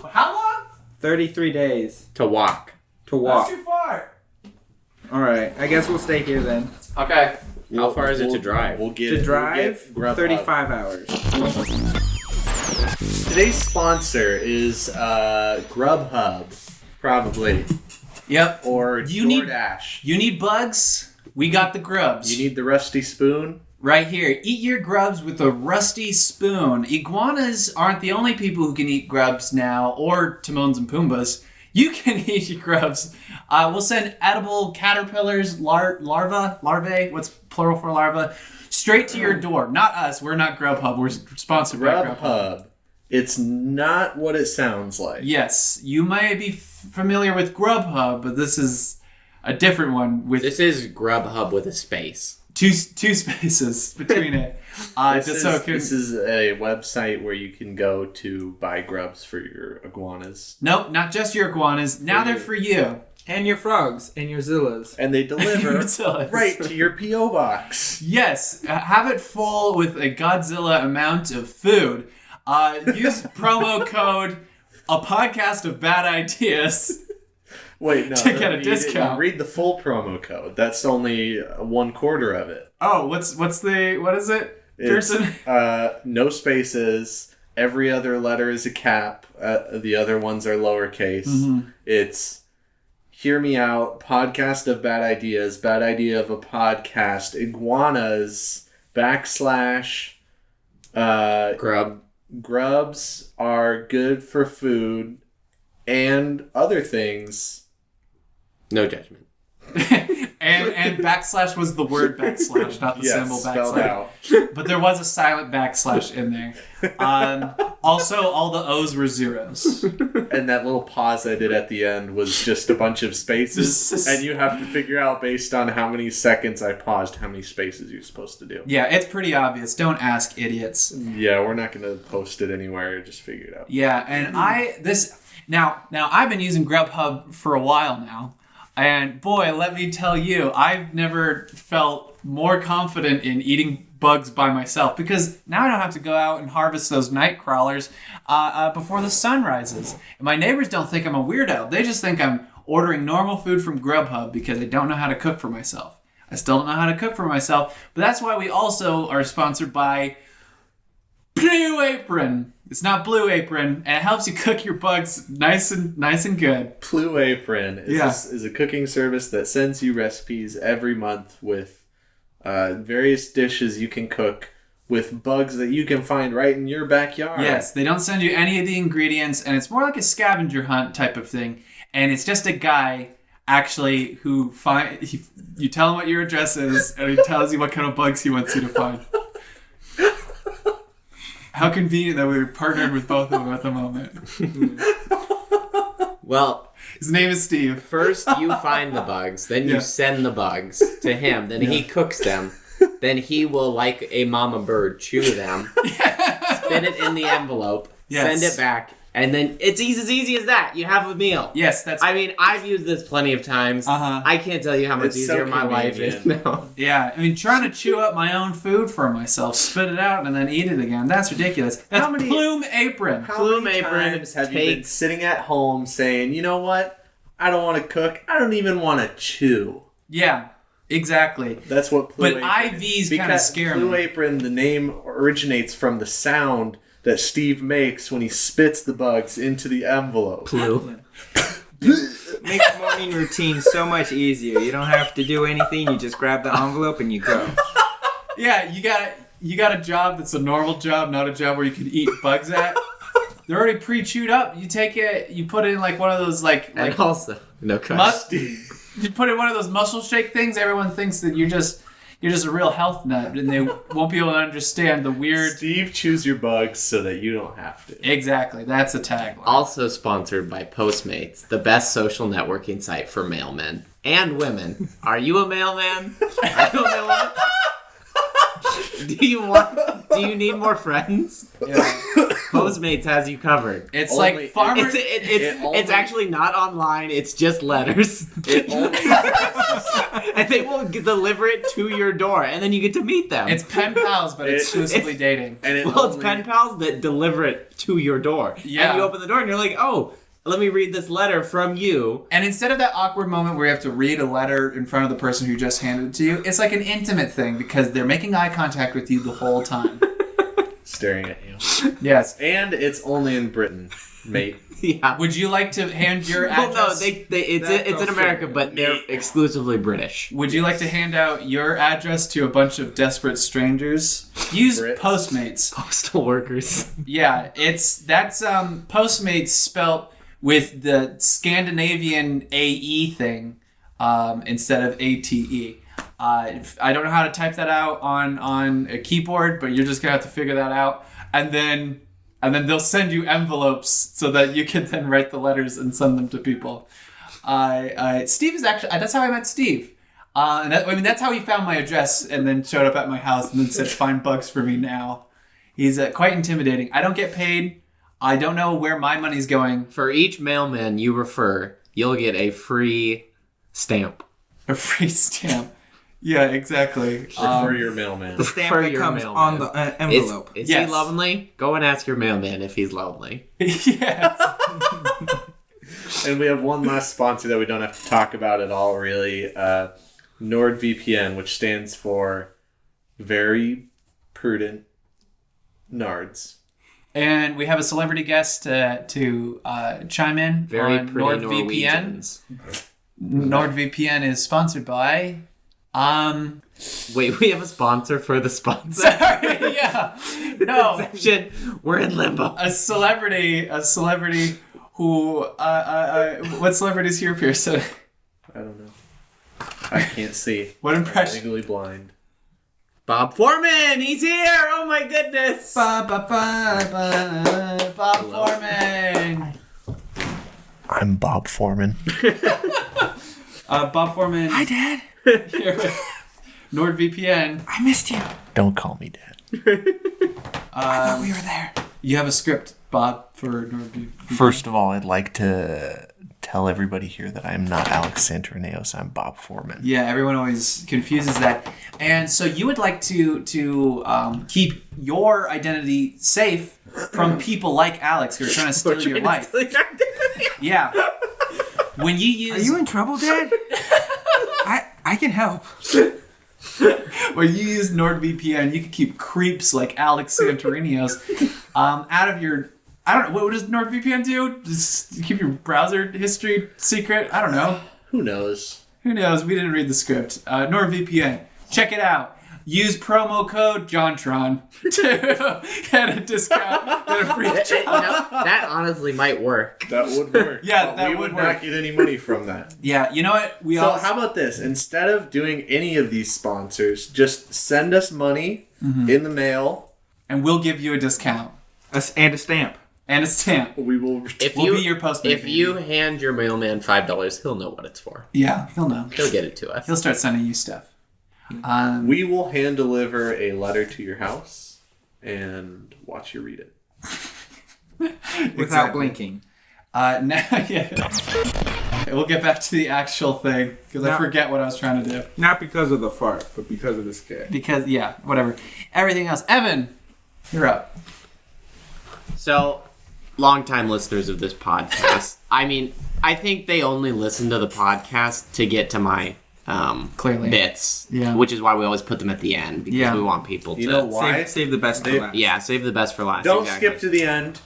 How long? 33 days To walk. to walk. That's too far. All right. I guess we'll stay here then. Okay. How far is it to drive? We'll get To it. drive, Grub 35 hours. Today's sponsor is Grubhub, probably, Yep. or You need- DoorDash. You need bugs? We got the grubs. You need the Rusty Spoon. Right here. Eat your grubs with a rusty spoon. Iguanas aren't the only people who can eat grubs now, or Timons and Pumbas. You can eat your grubs. We'll send edible caterpillars, larvae, what's plural for larva, straight to your door. Not us. We're not Grubhub. We're sponsored by Grubhub. Grubhub. It's not what it sounds like. Yes, you might be familiar with Grubhub, but this is a different one with This is Grubhub with a space. two spaces between it. This is a website where you can go to buy grubs for your iguanas. Nope, not just your iguanas. Now they're for you. And your frogs and your Zillas. And they deliver Zillas. right to your P.O. box. Yes, have it full with a Godzilla amount of food. Use promo code A Podcast of Bad Ideas. Wait, no. To get a discount. Read the full promo code. That's only 1/4 of it. Oh, what is it? Pearson? It's, no spaces. Every other letter is a cap. The other ones are lowercase. Mm-hmm. It's Hear Me Out, Podcast of Bad Ideas, Bad Idea of a Podcast, Iguanas, / Grub. Grubs are good for food and other things. No judgment. and backslash was the word backslash, not the symbol spelled backslash. out. But there was a silent backslash in there. Also, all the O's were zeros. And that little pause I did at the end was just a bunch of spaces. And you have to figure out based on how many seconds I paused, how many spaces you're supposed to do. Yeah, it's pretty obvious. Don't ask, idiots. Yeah, we're not going to post it anywhere. Just figure it out. Yeah, and now I've been using Grubhub for a while now. And boy, let me tell you, I've never felt more confident in eating bugs by myself because now I don't have to go out and harvest those night crawlers before the sun rises. And my neighbors don't think I'm a weirdo. They just think I'm ordering normal food from Grubhub because I don't know how to cook for myself. I still don't know how to cook for myself, but that's why we also are sponsored by Blue Apron. It's not Blue Apron, and it helps you cook your bugs nice and good. Blue Apron is a cooking service that sends you recipes every month with various dishes you can cook with bugs that you can find right in your backyard. Yes, they don't send you any of the ingredients, and it's more like a scavenger hunt type of thing. And it's just a guy actually who you tell him what your address is, and he tells you what kind of bugs he wants you to find. How convenient that we were partnered with both of them at the moment. Well, his name is Steve. First you find the bugs, then you send the bugs to him, then he cooks them, then he will, like a mama bird, chew them, spin it in the envelope, send it back, and then it's as easy as that. You have a meal. Yes, I mean, I've used this plenty of times. I can't tell you how much easier my life is now. Yeah, I mean, trying to chew up my own food for myself, spit it out, and then eat it again. That's ridiculous. That's Plume Apron. How many times have you been sitting at home saying, you know what? I don't want to cook. I don't even want to chew. Yeah, exactly. That's what Blue Apron IVs kind of scare me. Blue Apron, the name originates from the sound that Steve makes when he spits the bugs into the envelope. Blue. Makes morning routine so much easier. You don't have to do anything. You just grab the envelope and you go. Yeah, you got a job that's a normal job, not a job where you can eat bugs at. They're already pre-chewed up. You take it, you put it in like one of those and also no cuts. You put it in one of those muscle shake things. Everyone thinks that you're just a real health nut, and they won't be able to understand the weird. Steve chews your bugs so that you don't have to. Exactly, that's a tagline. Also sponsored by Postmates, the best social networking site for mailmen and women. Are you a mailman? Are you a mailwoman? Do you need more friends? Yeah. Postmates has you covered. It's only, like farmers. It's actually not online. It's just letters. And they will deliver it to your door, and then you get to meet them. It's pen pals, but exclusively dating. And it's pen pals that deliver it to your door. Yeah. And you open the door, and you're like, oh, let me read this letter from you. And instead of that awkward moment where you have to read a letter in front of the person who just handed it to you, it's like an intimate thing because they're making eye contact with you the whole time. Staring at you. Yes. And it's only in Britain, mate. Yeah. Would you like to hand your address? Well, no, it's in America, but they're exclusively British. Would you like to hand out your address to a bunch of desperate strangers? Use Brits. Postmates. Postal workers. Yeah, that's Postmates spelt with the Scandinavian AE thing instead of ATE. I don't know how to type that out on a keyboard, but you're just gonna have to figure that out. And then and then they'll send you envelopes so that you can then write the letters and send them to people. Steve is actually, that's how I met Steve. And that's how he found my address and then showed up at my house and then said, find bugs for me now. He's quite intimidating. I don't get paid. I don't know where my money's going. For each mailman you refer, you'll get a free stamp. A free stamp. Yeah, exactly. For your mailman. The stamp For that your comes mailman. on the envelope. Is Yes. he lonely? Go and ask your mailman if he's lonely. Yes. And we have one last sponsor that we don't have to talk about at all, really. NordVPN, which stands for Very Prudent Nards. And we have a celebrity guest to chime in Very on pretty NordVPN. Norwegians. NordVPN is sponsored by... Wait, we have a sponsor for the sponsor? Sorry, yeah. No. Inception. We're in limbo. A celebrity who... what celebrity's here, Pearson? I don't know. I can't see. What I'm impression? legally blind. Bob Foreman, he's here! Oh my goodness! Bob Foreman. I'm Bob Foreman. Bob Foreman. Hi, Dad. Here with NordVPN. I missed you. Don't call me Dad. I thought we were there. You have a script, Bob, for NordVPN. First of all, I'd like to tell everybody here that I'm not Alex Santorineos. I'm Bob Foreman. Yeah, everyone always confuses that. And so you would like to keep your identity safe from people like Alex who are trying to steal your life. Yeah. When you use... Are you in trouble, Dad? I can help. When you use NordVPN, you can keep creeps like Alex Santorineos out of your... I don't know. What does NordVPN do? Just keep your browser history secret? I don't know. Who knows? Who knows? We didn't read the script. NordVPN. Check it out. Use promo code JONTRON to get a discount. Get a free job. That honestly might work. That would work. Yeah, But that we would would work. not get any money from that. Yeah, you know what? We So all... how about this? Instead of doing any of these sponsors, just send us money in the mail. And we'll give you a discount. And a stamp. And a stamp. We will. We'll be your postman. If you hand your mailman $5, he'll know what it's for. Yeah, he'll know. He'll get it to us. He'll start sending you stuff. We will hand deliver a letter to your house and watch you read it. Without Exactly. blinking. Now, yeah. We'll get back to the actual thing because I No. forget what I was trying to do. Not because of the fart, but because of the scare. Because, yeah, whatever. Everything else. Evan, you're up. So, longtime listeners of this podcast, I mean, I think they only listen to the podcast to get to my Clearly. bits, Yeah. which is why we always put them at the end, because Yeah. we want people to... You know why? Save the best for last. Yeah, save the best for last. Don't exactly. skip to the end.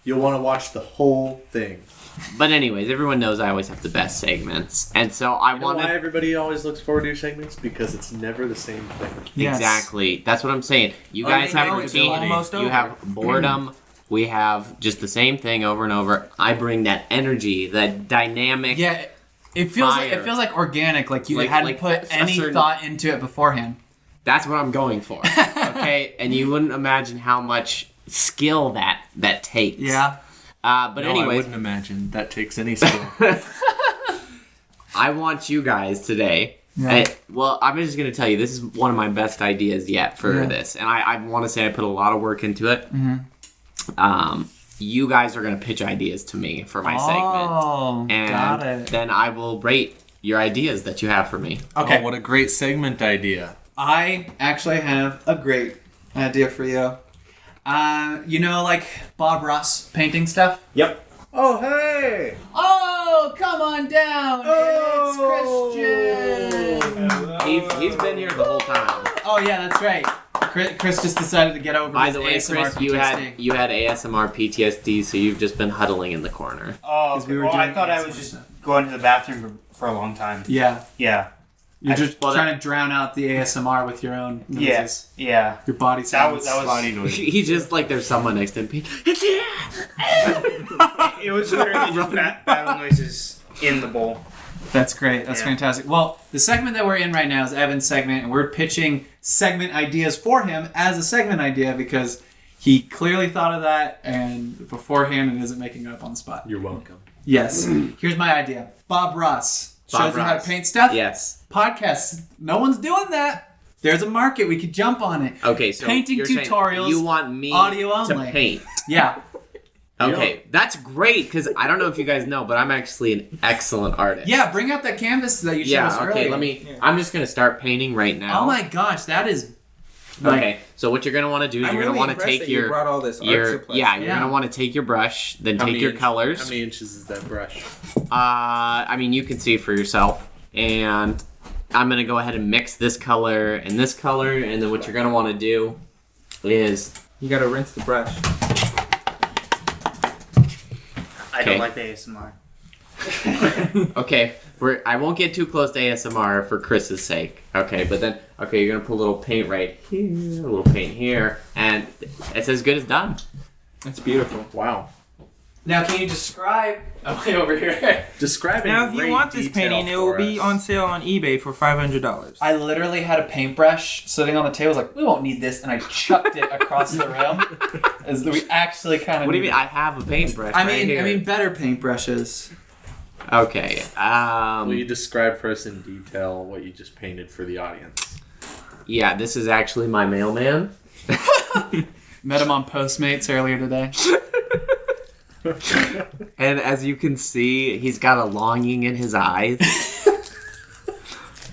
You'll want to watch the whole thing. But anyways, everyone knows I always have the best segments, and so I You know wanted... why everybody always looks forward to your segments? Because it's never the same thing. Yes. Exactly. That's what I'm saying. You guys have a routine. almost You over. have boredom. We have just the same thing over and over. I bring that energy, that dynamic. Yeah, it feels Fire. like organic, like you Like- hadn't like put a any certain- thought into it beforehand. That's what I'm going for. Okay, and you wouldn't imagine how much skill that takes. Yeah. But No, I anyways, wouldn't imagine that takes any skill. I want you guys today. Yeah. Well, I'm just going to tell you, this is one of my best ideas yet for Yeah. this. And I want to say I put a lot of work into it. You guys are going to pitch ideas to me for my segment. Oh, And got it. then I will rate your ideas that you have for me. Okay. Oh, what a great segment idea. I actually have a great idea for you. You know, like Bob Ross painting stuff? Yep. Oh, hey! Oh, come on down. Oh. It's Christian. He's been here the whole time. Oh, yeah, that's right. Chris just decided to get over By his the way, ASMR Chris, you PTSD. had ASMR PTSD, so you've just been huddling in the corner. Oh, 'Cause we were well, I doing thought I ASMR was just stuff. going to the bathroom for a long time. Yeah. Yeah. You're just Well, trying to drown out the ASMR with your own noises. Yes. Yeah. Your body sounds. That was Body noise. He's just like there's someone next to him. It's here! It was literally just battle noises in the bowl. That's great. That's Yeah. fantastic. Well, the segment that we're in right now is Evan's segment, and we're pitching segment ideas for him as a segment idea because He clearly thought of that and beforehand and isn't making it up on the spot. You're welcome. Yes. Here's my idea. Bob Ross Bob shows you how to Ross. paint stuff. Yes. Podcasts. No one's doing that. There's a market. We could jump on it. Okay, so Painting you're saying tutorials, you want me audio to only. paint. Yeah. Okay, that's great because I don't know if you guys know, but I'm actually an excellent artist. Yeah, bring out that canvas that you showed us Yeah, earlier. okay, I'm just going to start painting right now. Oh my gosh, that is... Like, Okay, so what you're going to want to do is I'm you're going really to want to impressed take that you your... brought all this art your supplies. yeah, you're Yeah. going to want to take your brush, then How take many your inch- colors. How many inches is that brush? I mean, you can see for yourself. And I'm going to go ahead and mix this color and this color, and then what you're going to want to do is... You gotta rinse the brush. I Okay. don't like the ASMR. Okay, I won't get too close to ASMR for Chris's sake. Okay, but then, okay, you're gonna put a little paint right here, a little paint here, and it's as good as done. It's beautiful. Wow. now, can you describe... Oh, way over here. Describe it. Now, in if you great want this detail painting, it will for be us. on sale on eBay for $500. I literally had a paintbrush sitting on the table. I was like, we won't need this. And I chucked it across the room. As we actually kind of... What do you mean? I have a paintbrush I right mean, here. better paintbrushes. Okay, Will you describe for us in detail what you just painted for the audience? yeah, this is actually my mailman. Met him on Postmates earlier today. And as you can see, he's got a longing in his eyes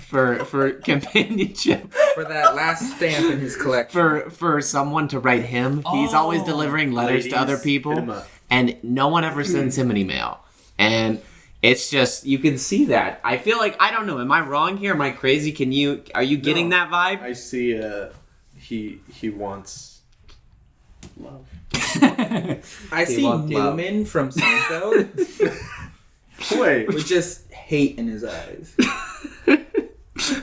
for companionship, For that last stamp in his collection. for someone to write him. He's always Oh. delivering letters to other Ladies, people, hit 'em up. and no one ever sends him an email. And it's just, you can see that. I feel like, I don't know, am I wrong here? Am I crazy? Are you getting that vibe? I see. He wants love. I see wants love. Newman from Seinfeld Wait. with just hate in his eyes.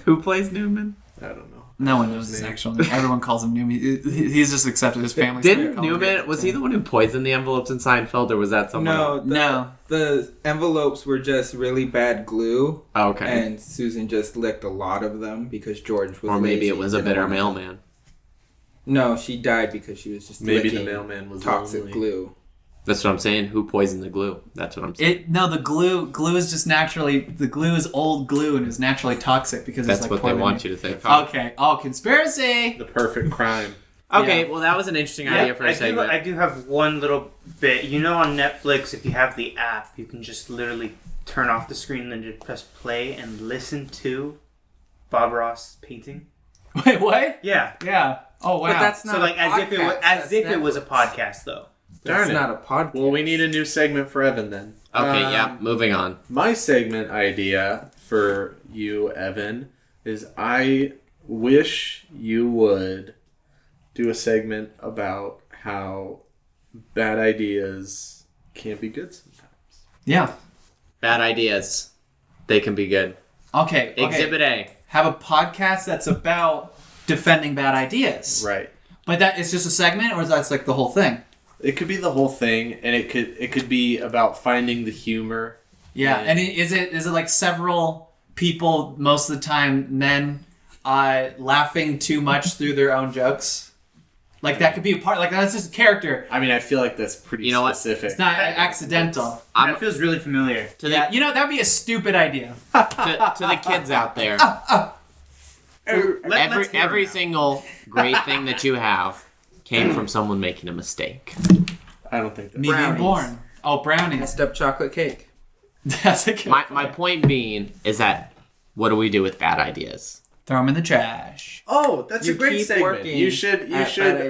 Who plays Newman? I don't know. No one knows his actual name. Everyone calls him Newman. He's just accepted his family. Didn't Newman, was he the one who poisoned the envelopes in Seinfeld, or was that someone No, else? No. The envelopes were just really bad glue, Oh, okay. and Susan just licked a lot of them because George was Or maybe lazy it was a and bitter didn't wanna- mailman. No, she died because she was just Maybe the licking mailman was toxic lonely. glue. That's what I'm saying. Who poisoned the glue? That's what I'm saying. The glue is just naturally, the glue is old glue and is naturally toxic because That's it's like what they poison. want you to think. Okay. Oh, conspiracy. The perfect crime. Okay, Yeah. well, that was an interesting idea for a segment. I do have one little bit. You know, on Netflix, if you have the app, you can just literally turn off the screen and then just press play and listen to Bob Ross painting. Wait, what? Yeah. Yeah. Oh, wow. But that's not So like a as if it was podcast, as that's if it was a Netflix. podcast though. That's Darn it. not a podcast. Well, we need a new segment for Evan then. Okay, yeah, moving on. My segment idea for you, Evan, is I wish you would do a segment about how bad ideas can't be good sometimes. Yeah. Bad ideas. They can be good. Okay. Exhibit A. Have a podcast that's about defending bad ideas. Right. But that is just a segment, or is that like the whole thing? It could be the whole thing, and it could be about finding the humor. Yeah. And is it like several people, most of the time men, laughing too much through their own jokes? Like that could be a part. Like that's just a character. I mean, I feel like that's pretty You know what? specific. It's not accidental. That feels really familiar. To the, Yeah. You know that'd be a stupid idea. to the kids out there. Every single great thing that you have came from someone making a mistake. I don't think that. Me being Brownies. born. Oh, brownies. Messed up chocolate cake. That's a good My point being is that what do we do with bad ideas? Throw them in the trash. Oh, that's You a great keep segment. working You should at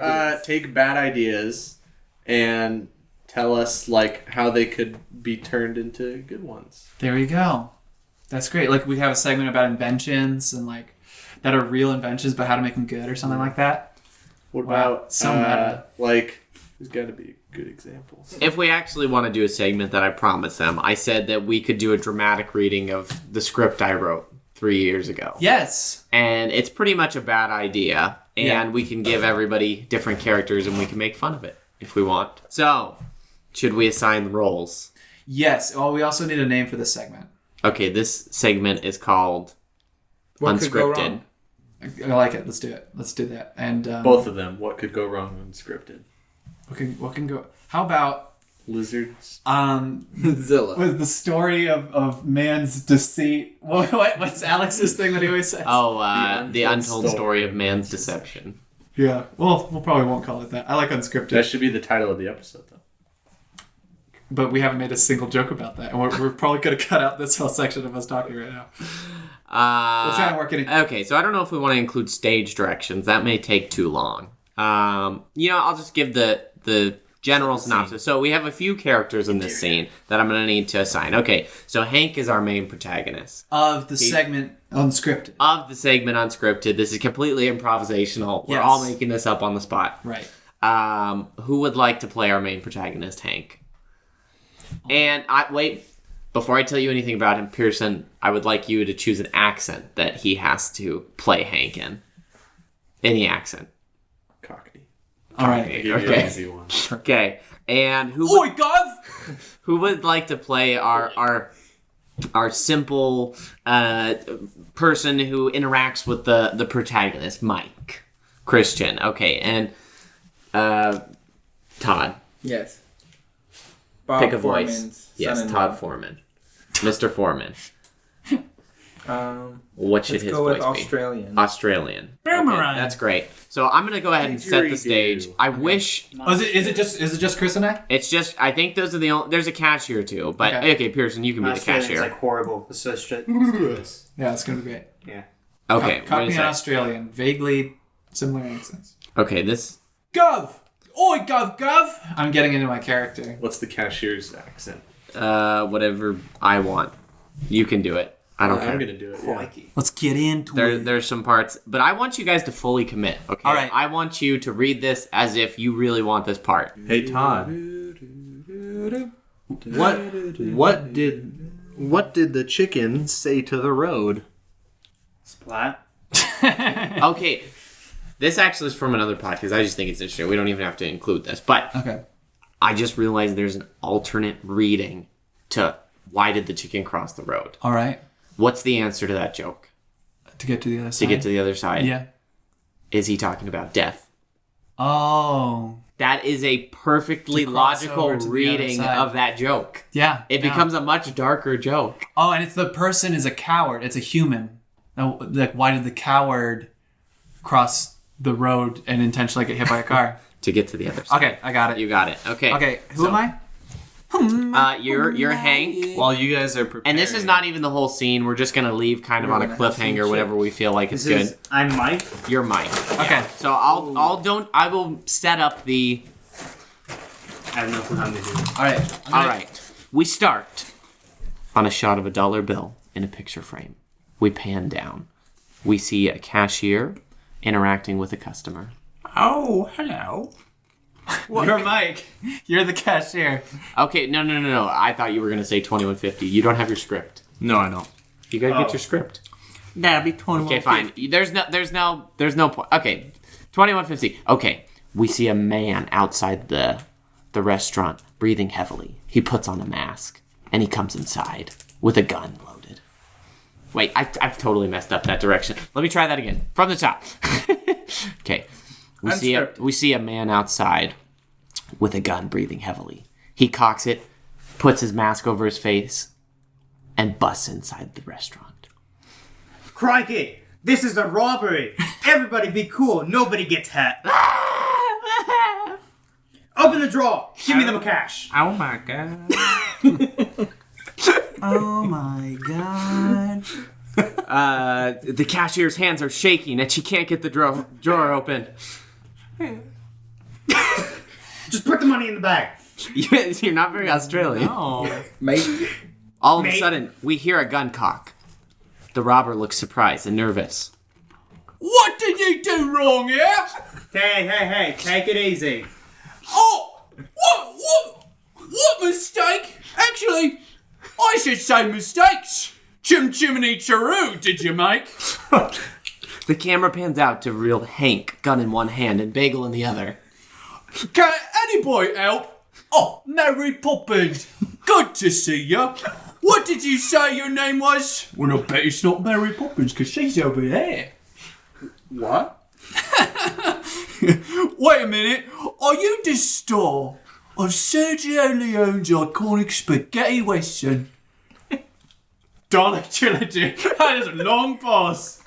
bad ideas. take bad ideas and tell us like how they could be turned into good ones. There you go. That's great. Like we have a segment about inventions and like that are real inventions, but how to make them good or something like that. What Wow, about so meta. like? There's got to be good examples. If we actually want to do a segment that I promised them, I said that we could do a dramatic reading of the script I wrote 3 years ago. Yes. And it's pretty much a bad idea. And Yeah. we can give everybody different characters and we can make fun of it if we want. So, should we assign roles? Yes. Oh, we also need a name for this segment. Okay, this segment is called What could go Unscripted. wrong? I like it. Let's do it. Let's do that. And Both of them. What could go wrong unscripted? What can go? How about Lizards. Zillas. with the story of man's deceit? What's Alex's thing that he always says? Oh, the untold story of man's deception. Yeah. Well, we'll probably won't call it that. I like unscripted. That should be the title of the episode, though. But we haven't made a single joke about that. And we're probably going to cut out this whole section of us talking right now. We'll try and work it in. Okay, so I don't know if we want to include stage directions. That may take too long. I'll just give the general synopsis. So we have a few characters in this scene that I'm going to need to assign. Okay, so Hank is our main protagonist. Of the segment Unscripted. This is completely improvisational. We're all making this up on the spot. Right. Who would like to play our main protagonist, Hank? And before I tell you anything about him, Pearson, I would like you to choose an accent that he has to play Hank in. Any accent. Cockney. All right. Okay. Give you an easy one. Okay. And Oi, Gov! who would like to play our simple person who interacts with the protagonist, Mike. Christian. Okay. And Todd. Yes. Bob Pick a Foreman's voice. Yes, son-in-law. Todd Foreman. Mr. Foreman. What should Let's his go voice with be? Australian. Australian. Boomerang. Okay, that's great. So I'm gonna go ahead and set the stage. I wish Oh, is it just Chris and I? it's just. I think those are the only. There's a cashier too, but okay, Pearson, you can be the Australian's cashier. like horrible. Let's do this. Yeah, it's going to be great. Yeah. Okay, Cockney wait a and sec. Australian. Vaguely similar accents. Okay, this. Gov! Oi, Gov! I'm getting into my character. What's the cashier's accent? Whatever I want, you can do it. I don't care. I'm gonna do it. Yeah. Crikey. Let's get into There's some parts, but I want you guys to fully commit. Okay. All right. I want you to read this as if you really want this part. Hey Todd. What did the chicken say to the road? Splat. Okay. This actually is from another podcast. I just think it's interesting. We don't even have to include this, but Okay. I just realized there's an alternate reading to why did the chicken cross the road? All right. What's the answer to that joke? To get to the other side. To get to the other side? Yeah. Is he talking about death? Oh. That is a perfectly To cross logical over to the other reading side. of that joke. Yeah. It yeah. becomes a much darker joke. Oh, and it's the person is a coward. It's a human. Now, like, why did the coward cross the road and intentionally get hit by a car? To get to the other side. Okay, I got it. You got it. Okay. Okay, who am I? You're Hank. While you guys are preparing. And this is not even the whole scene. We're just gonna leave kind of on a cliffhanger, whatever we feel like is good. I'm Mike. You're Mike. Okay. So I will set up the. I have no clue how to do it. All right. All right. We start on a shot of a dollar bill in a picture frame. We pan down. We see a cashier interacting with a customer. Oh, hello. You're Mike. You're the cashier. Okay, no. I thought you were gonna say 2150. You don't have your script. No, I don't. You gotta get your script. That'll be 21. Okay, fine. There's no point. Okay, 2150. Okay, we see a man outside the restaurant breathing heavily. He puts on a mask and he comes inside with a gun loaded. Wait, I've totally messed up that direction. Let me try that again from the top. Okay, we see a man outside with a gun breathing heavily. He cocks it, puts his mask over his face, and busts inside the restaurant. Crikey! This is a robbery! Everybody be cool. Nobody gets hurt. Open the drawer. Give me the cash. Oh my god. Oh my god. The cashier's hands are shaking and she can't get the drawer open. Just put the money in the bag. You're not very Australian. Oh. Mate. All of a Mate. sudden, we hear a gun cock. The robber looks surprised and nervous. What did you do wrong, yeah? Hey, take it easy. Oh, what mistake? Actually, I should say mistakes. Chimney Charoo, did you make? The camera pans out to reveal Hank, gun in one hand and bagel in the other. Can any boy help? Oh, Mary Poppins. Good to see you. What did you say your name was? Well, I bet it's not Mary Poppins, because she's over there. What? Wait a minute. Are you the star of Sergio Leone's iconic spaghetti western? Dollar Trilogy. That is a long pause.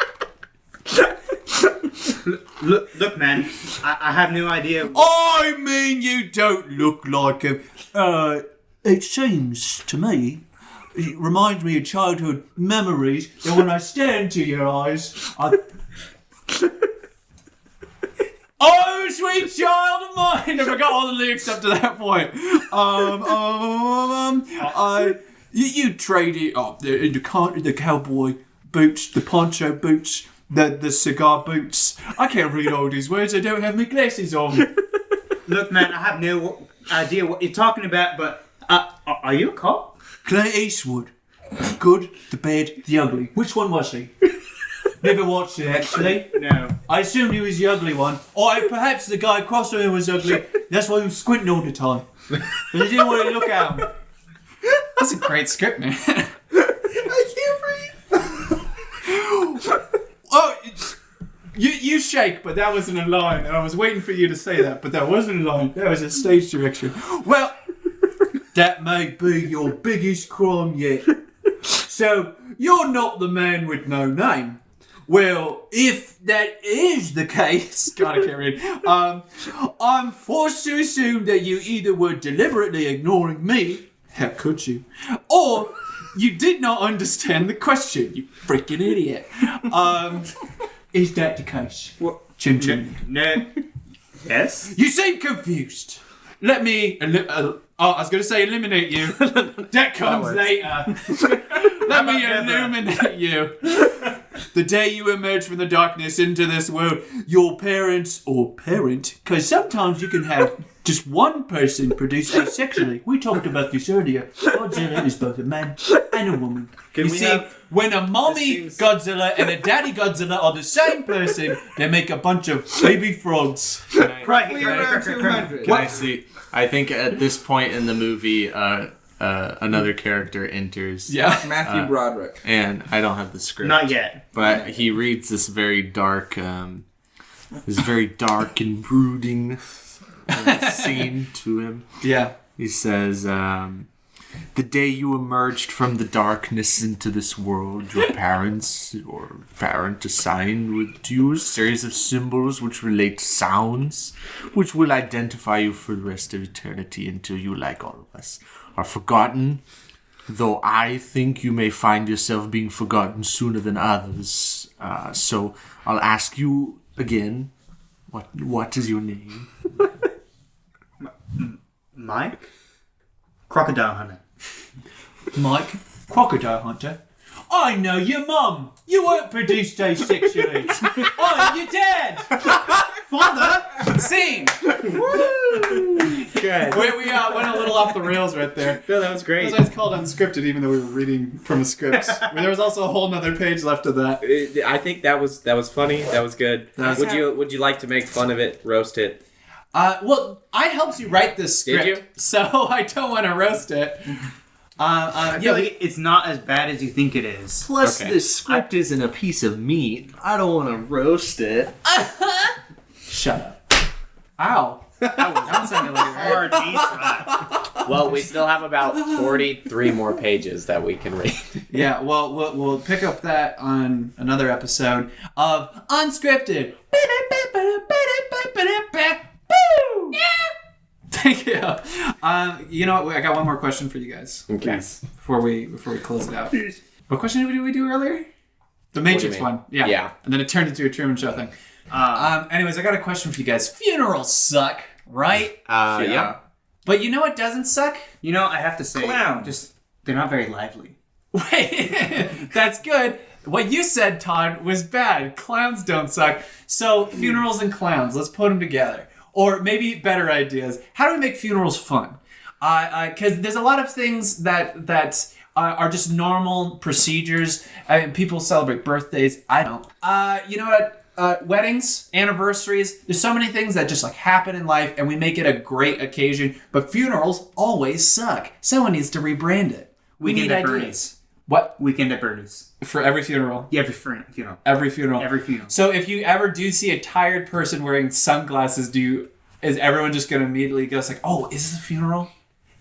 Look, man. I have no idea. I mean, you don't look like him. It seems to me, it reminds me of childhood memories that when I stare into your eyes, Oh, sweet child of mine! I forgot all the lyrics up to that point. You traded the cowboy boots, the poncho boots, the cigar boots. I can't read all these words. I don't have my glasses on. Look, man, I have no idea what you're talking about, but are you a cop? Clint Eastwood. Good, the bad, the ugly. Which one was he? Never watched it, actually. No. I assumed he was the ugly one. Or perhaps the guy across from him was ugly. That's why he was squinting all the time. But he didn't want to look at him. That's a great script, man. I can't breathe. Oh, you shake, but that wasn't a line. And I was waiting for you to say that, but that wasn't a line. That was a stage direction. Well, that may be your biggest crime yet. So, you're not the man with no name. Well, if that is the case, God, I can't read. I'm forced to assume that you either were deliberately ignoring me, how could you, or you did not understand the question, you freaking idiot. Is that the case? What? Chim chim. No. Yes? You seem confused. Let me. I was going to say eliminate you. That comes later. Let me illuminate you. The day you emerge from the darkness into this world, your parents or parent, because sometimes you can have just one person produce asexually. We talked about this earlier. Godzilla is both a man and a woman. You see, when a mommy Godzilla and a daddy Godzilla are the same person, they make a bunch of baby frogs. Probably around 200. Can I see? I think at this point in the movie, another character enters. Yeah. Matthew Broderick. And I don't have the script. Not yet. But he reads this very dark and brooding scene to him. Yeah. He says, the day you emerged from the darkness into this world, your parents or parent assigned to you a series of symbols which relate to sounds, which will identify you for the rest of eternity until you, like all of us, are forgotten. Though I think you may find yourself being forgotten sooner than others. So I'll ask you again, what is your name? Mike? Crocodile Hunter. Mike, Crocodile Hunter. I know your mum. You weren't produced asexually. I'm your dad. Father. Scene. Good. We went a little off the rails right there. No, that was great. That's why it's called unscripted, even though we were reading from a script. I mean, there was also a whole nother page left of that. I think that was funny. That was good. Would you like to make fun of it, roast it? Well, I helped you write this script, Did you? so I don't want to roast it. I feel like it's not as bad as you think it is. Plus, Okay. this script isn't a piece of meat. I don't want to roast it. Shut up. Ow. That sounded like a Hard slap. Well, we still have about 43 more pages that we can read. Yeah, well, we'll pick up that on another episode of Unscripted. Thank you. You know what? I got one more question for you guys. Okay. Before we close it out. What question did we do earlier? The Matrix mean? one. Yeah. Yeah. And then it turned into a Truman Show thing. Anyways, I got a question for you guys. Funerals suck, right? Yeah. But you know what doesn't suck? You know, I have to say, Clowns. they're not very lively. Wait, that's good. What you said, Todd, was bad. Clowns don't suck. So, funerals and clowns, let's put them together. Or maybe better ideas. How do we make funerals fun? Because there's a lot of things that are just normal procedures. People celebrate birthdays. I don't. You know what? Weddings, anniversaries. There's so many things that just like happen in life, and we make it a great occasion. But funerals always suck. Someone needs to rebrand it. We Weekend need at ideas. Bernie's. What? Weekend at Bernie's. For every funeral. Yeah, every funeral. Every funeral. Every funeral. So if you ever do see a tired person wearing sunglasses, do you is everyone just going to immediately go like, oh, is this a funeral?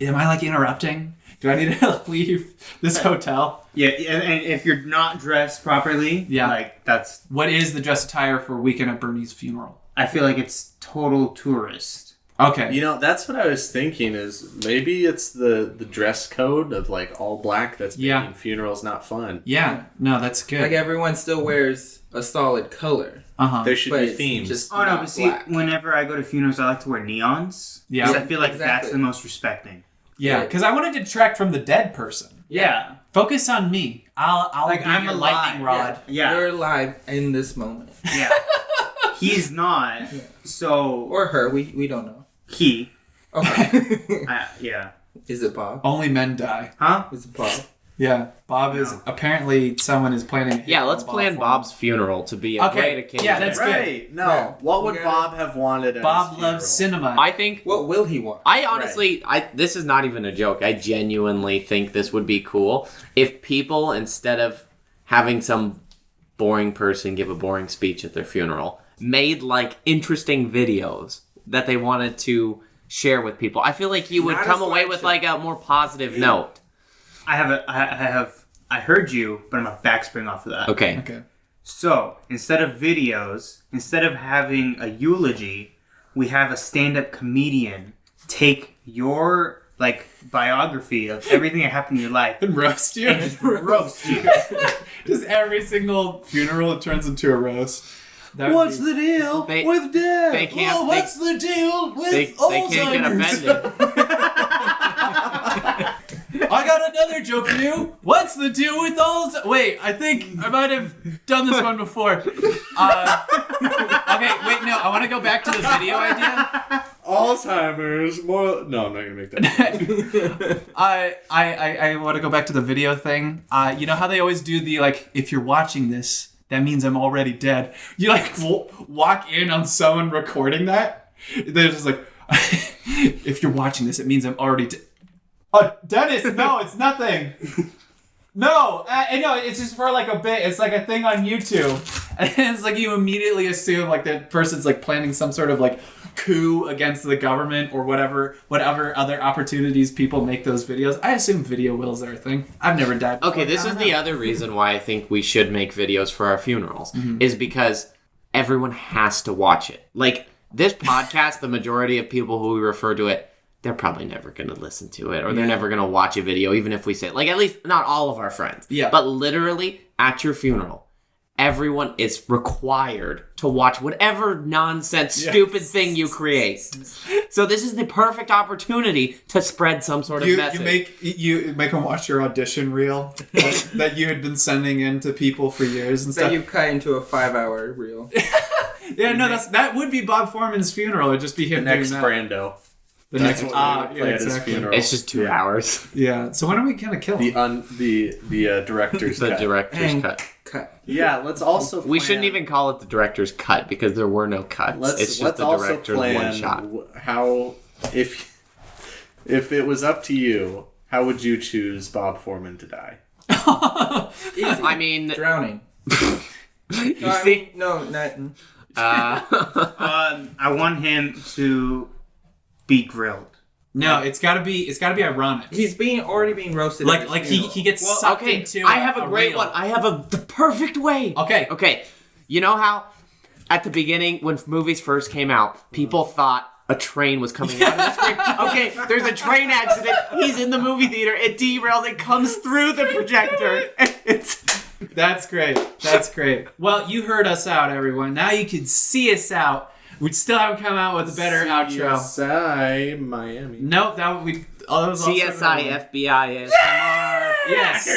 Am I like interrupting? Do I need to leave this hotel? Yeah, and if you're not dressed properly, like that's... What is the dress attire for Weekend at Bernie's funeral? I feel like it's total tourist. Okay. You know, that's what I was thinking is maybe it's the dress code of like all black that's making funerals not fun. Yeah. No, that's good. Like everyone still wears a solid color. Uh-huh. There should be themes. Oh, no, but see, whenever I go to funerals, I like to wear neons. Yeah. Because I feel like that's the most respecting. Yeah, because I want to detract from the dead person. Yeah. Focus on me. I'll like, be I'm your alive. lightning rod. Yeah. You're alive in this moment. Yeah. He's not. So... Or her. We don't know. He. Okay. Yeah. Is it Bob? Only men die. Huh? Is it Bob? Yeah. Bob is... Apparently, someone is planning... Yeah, let's plan Bob's funeral to be a great occasion. Yeah, that's right. No. Yeah. What would Bob have wanted at Bob his loves funeral? cinema. I think... What will he want? I honestly... This is not even a joke. I genuinely think this would be cool if people, instead of having some boring person give a boring speech at their funeral, made, like, interesting videos that they wanted to share with people. I feel like you would come away with, like, a more positive note. I heard you, but I'm a backspring off of that. Okay. So, instead of videos, instead of having a eulogy, we have a stand-up comedian take your, like, biography of everything that happened in your life And roast you. and just roast you. Just every single funeral, it turns into a roast. What's the deal with death? They can't... Oh, what's the deal with They can't get Alzheimer's? offended. I got another joke for you. What's the deal with Alzheimer's? Wait, I think I might have done this one before. Okay, wait, no, I want to go back to the video idea. Alzheimer's. More. No, I'm not gonna make that. I want to go back to the video thing. You know how they always do the, like, if you're watching this, that means I'm already dead. You, like, walk in on someone recording that. They're just like, if you're watching this, it means I'm already dead. Dennis, no, it's nothing. No, it's just for, like, a bit. It's like a thing on YouTube. And it's like you immediately assume, like, that person's, like, planning some sort of, like, coup against the government or whatever other opportunities people make those videos. I assume video wills are a thing. I've never died before. Okay, this is the other reason why I think we should make videos for our funerals, is because everyone has to watch it. Like, this podcast, the majority of people who we refer to it, they're probably never going to listen to it, or they're never going to watch a video, even if we say, like, at least not all of our friends. Yeah. But literally, at your funeral, everyone is required to watch whatever nonsense, stupid thing you create. So this is the perfect opportunity to spread some sort of message. You make them watch your audition reel that you had been sending in to people for years and That stuff. you cut into a 5-hour reel. Yeah, no, that would be Bob Foreman's funeral. It'd just be him Next doing that. Brando. The That's next, what we would play at his exactly. funeral. It's just 2 hours. Yeah. So when are we gonna kill him? The director's The cut. director's And cut. cut. Yeah, let's also. We shouldn't even call it the director's cut because there were no cuts. It's just the also director's plan one shot. How, if it was up to you, how would you choose Bob Foreman to die? Easy. I mean, Drowning. you No, I see, mean, no, not... I want him to be grilled. No, it's gotta be ironic. He's already being roasted. at his Like funeral. he gets sucked okay, into. I have a great reel. one. I have the perfect way. Okay. You know how at the beginning when movies first came out, people thought a train was coming out of the screen. Okay, there's a train accident. He's in the movie theater. It derails. It comes through the projector. That's great. That's great. Well, you heard us out, everyone. Now you can see us out. We still haven't come out with a better outro. CSI Miami. Nope, that was also CSI FBI ASMR. Yes.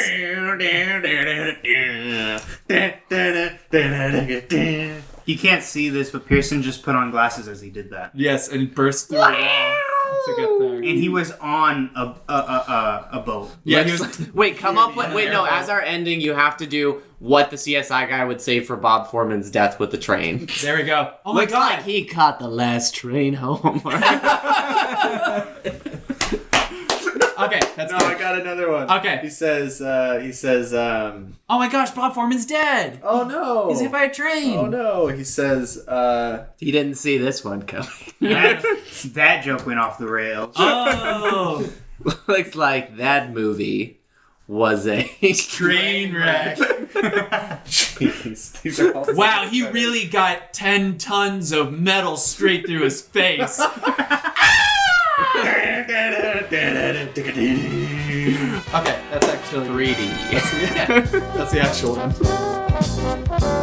You can't see this, but Pearson just put on glasses as he did that. Yes, and burst through a wall to get there. And he was on a boat. Yeah, he was. Wait, come up with... Wait, no, as our ending, you have to do what the CSI guy would say for Bob Foreman's death with the train. There we go. Oh my Looks god. like he caught the last train home. Okay, Okay, that's No, good. I got another one. Okay. He says, Oh my gosh, Bob Foreman's dead. oh no. He's hit by a train. Oh no. He says, He didn't see this one coming. That joke went off the rails. Oh, Looks like that movie was a train wreck. jeez, these are all Wow, he really got 10 tons of metal straight through his face. Okay, that's actually 3D. that's the actual one.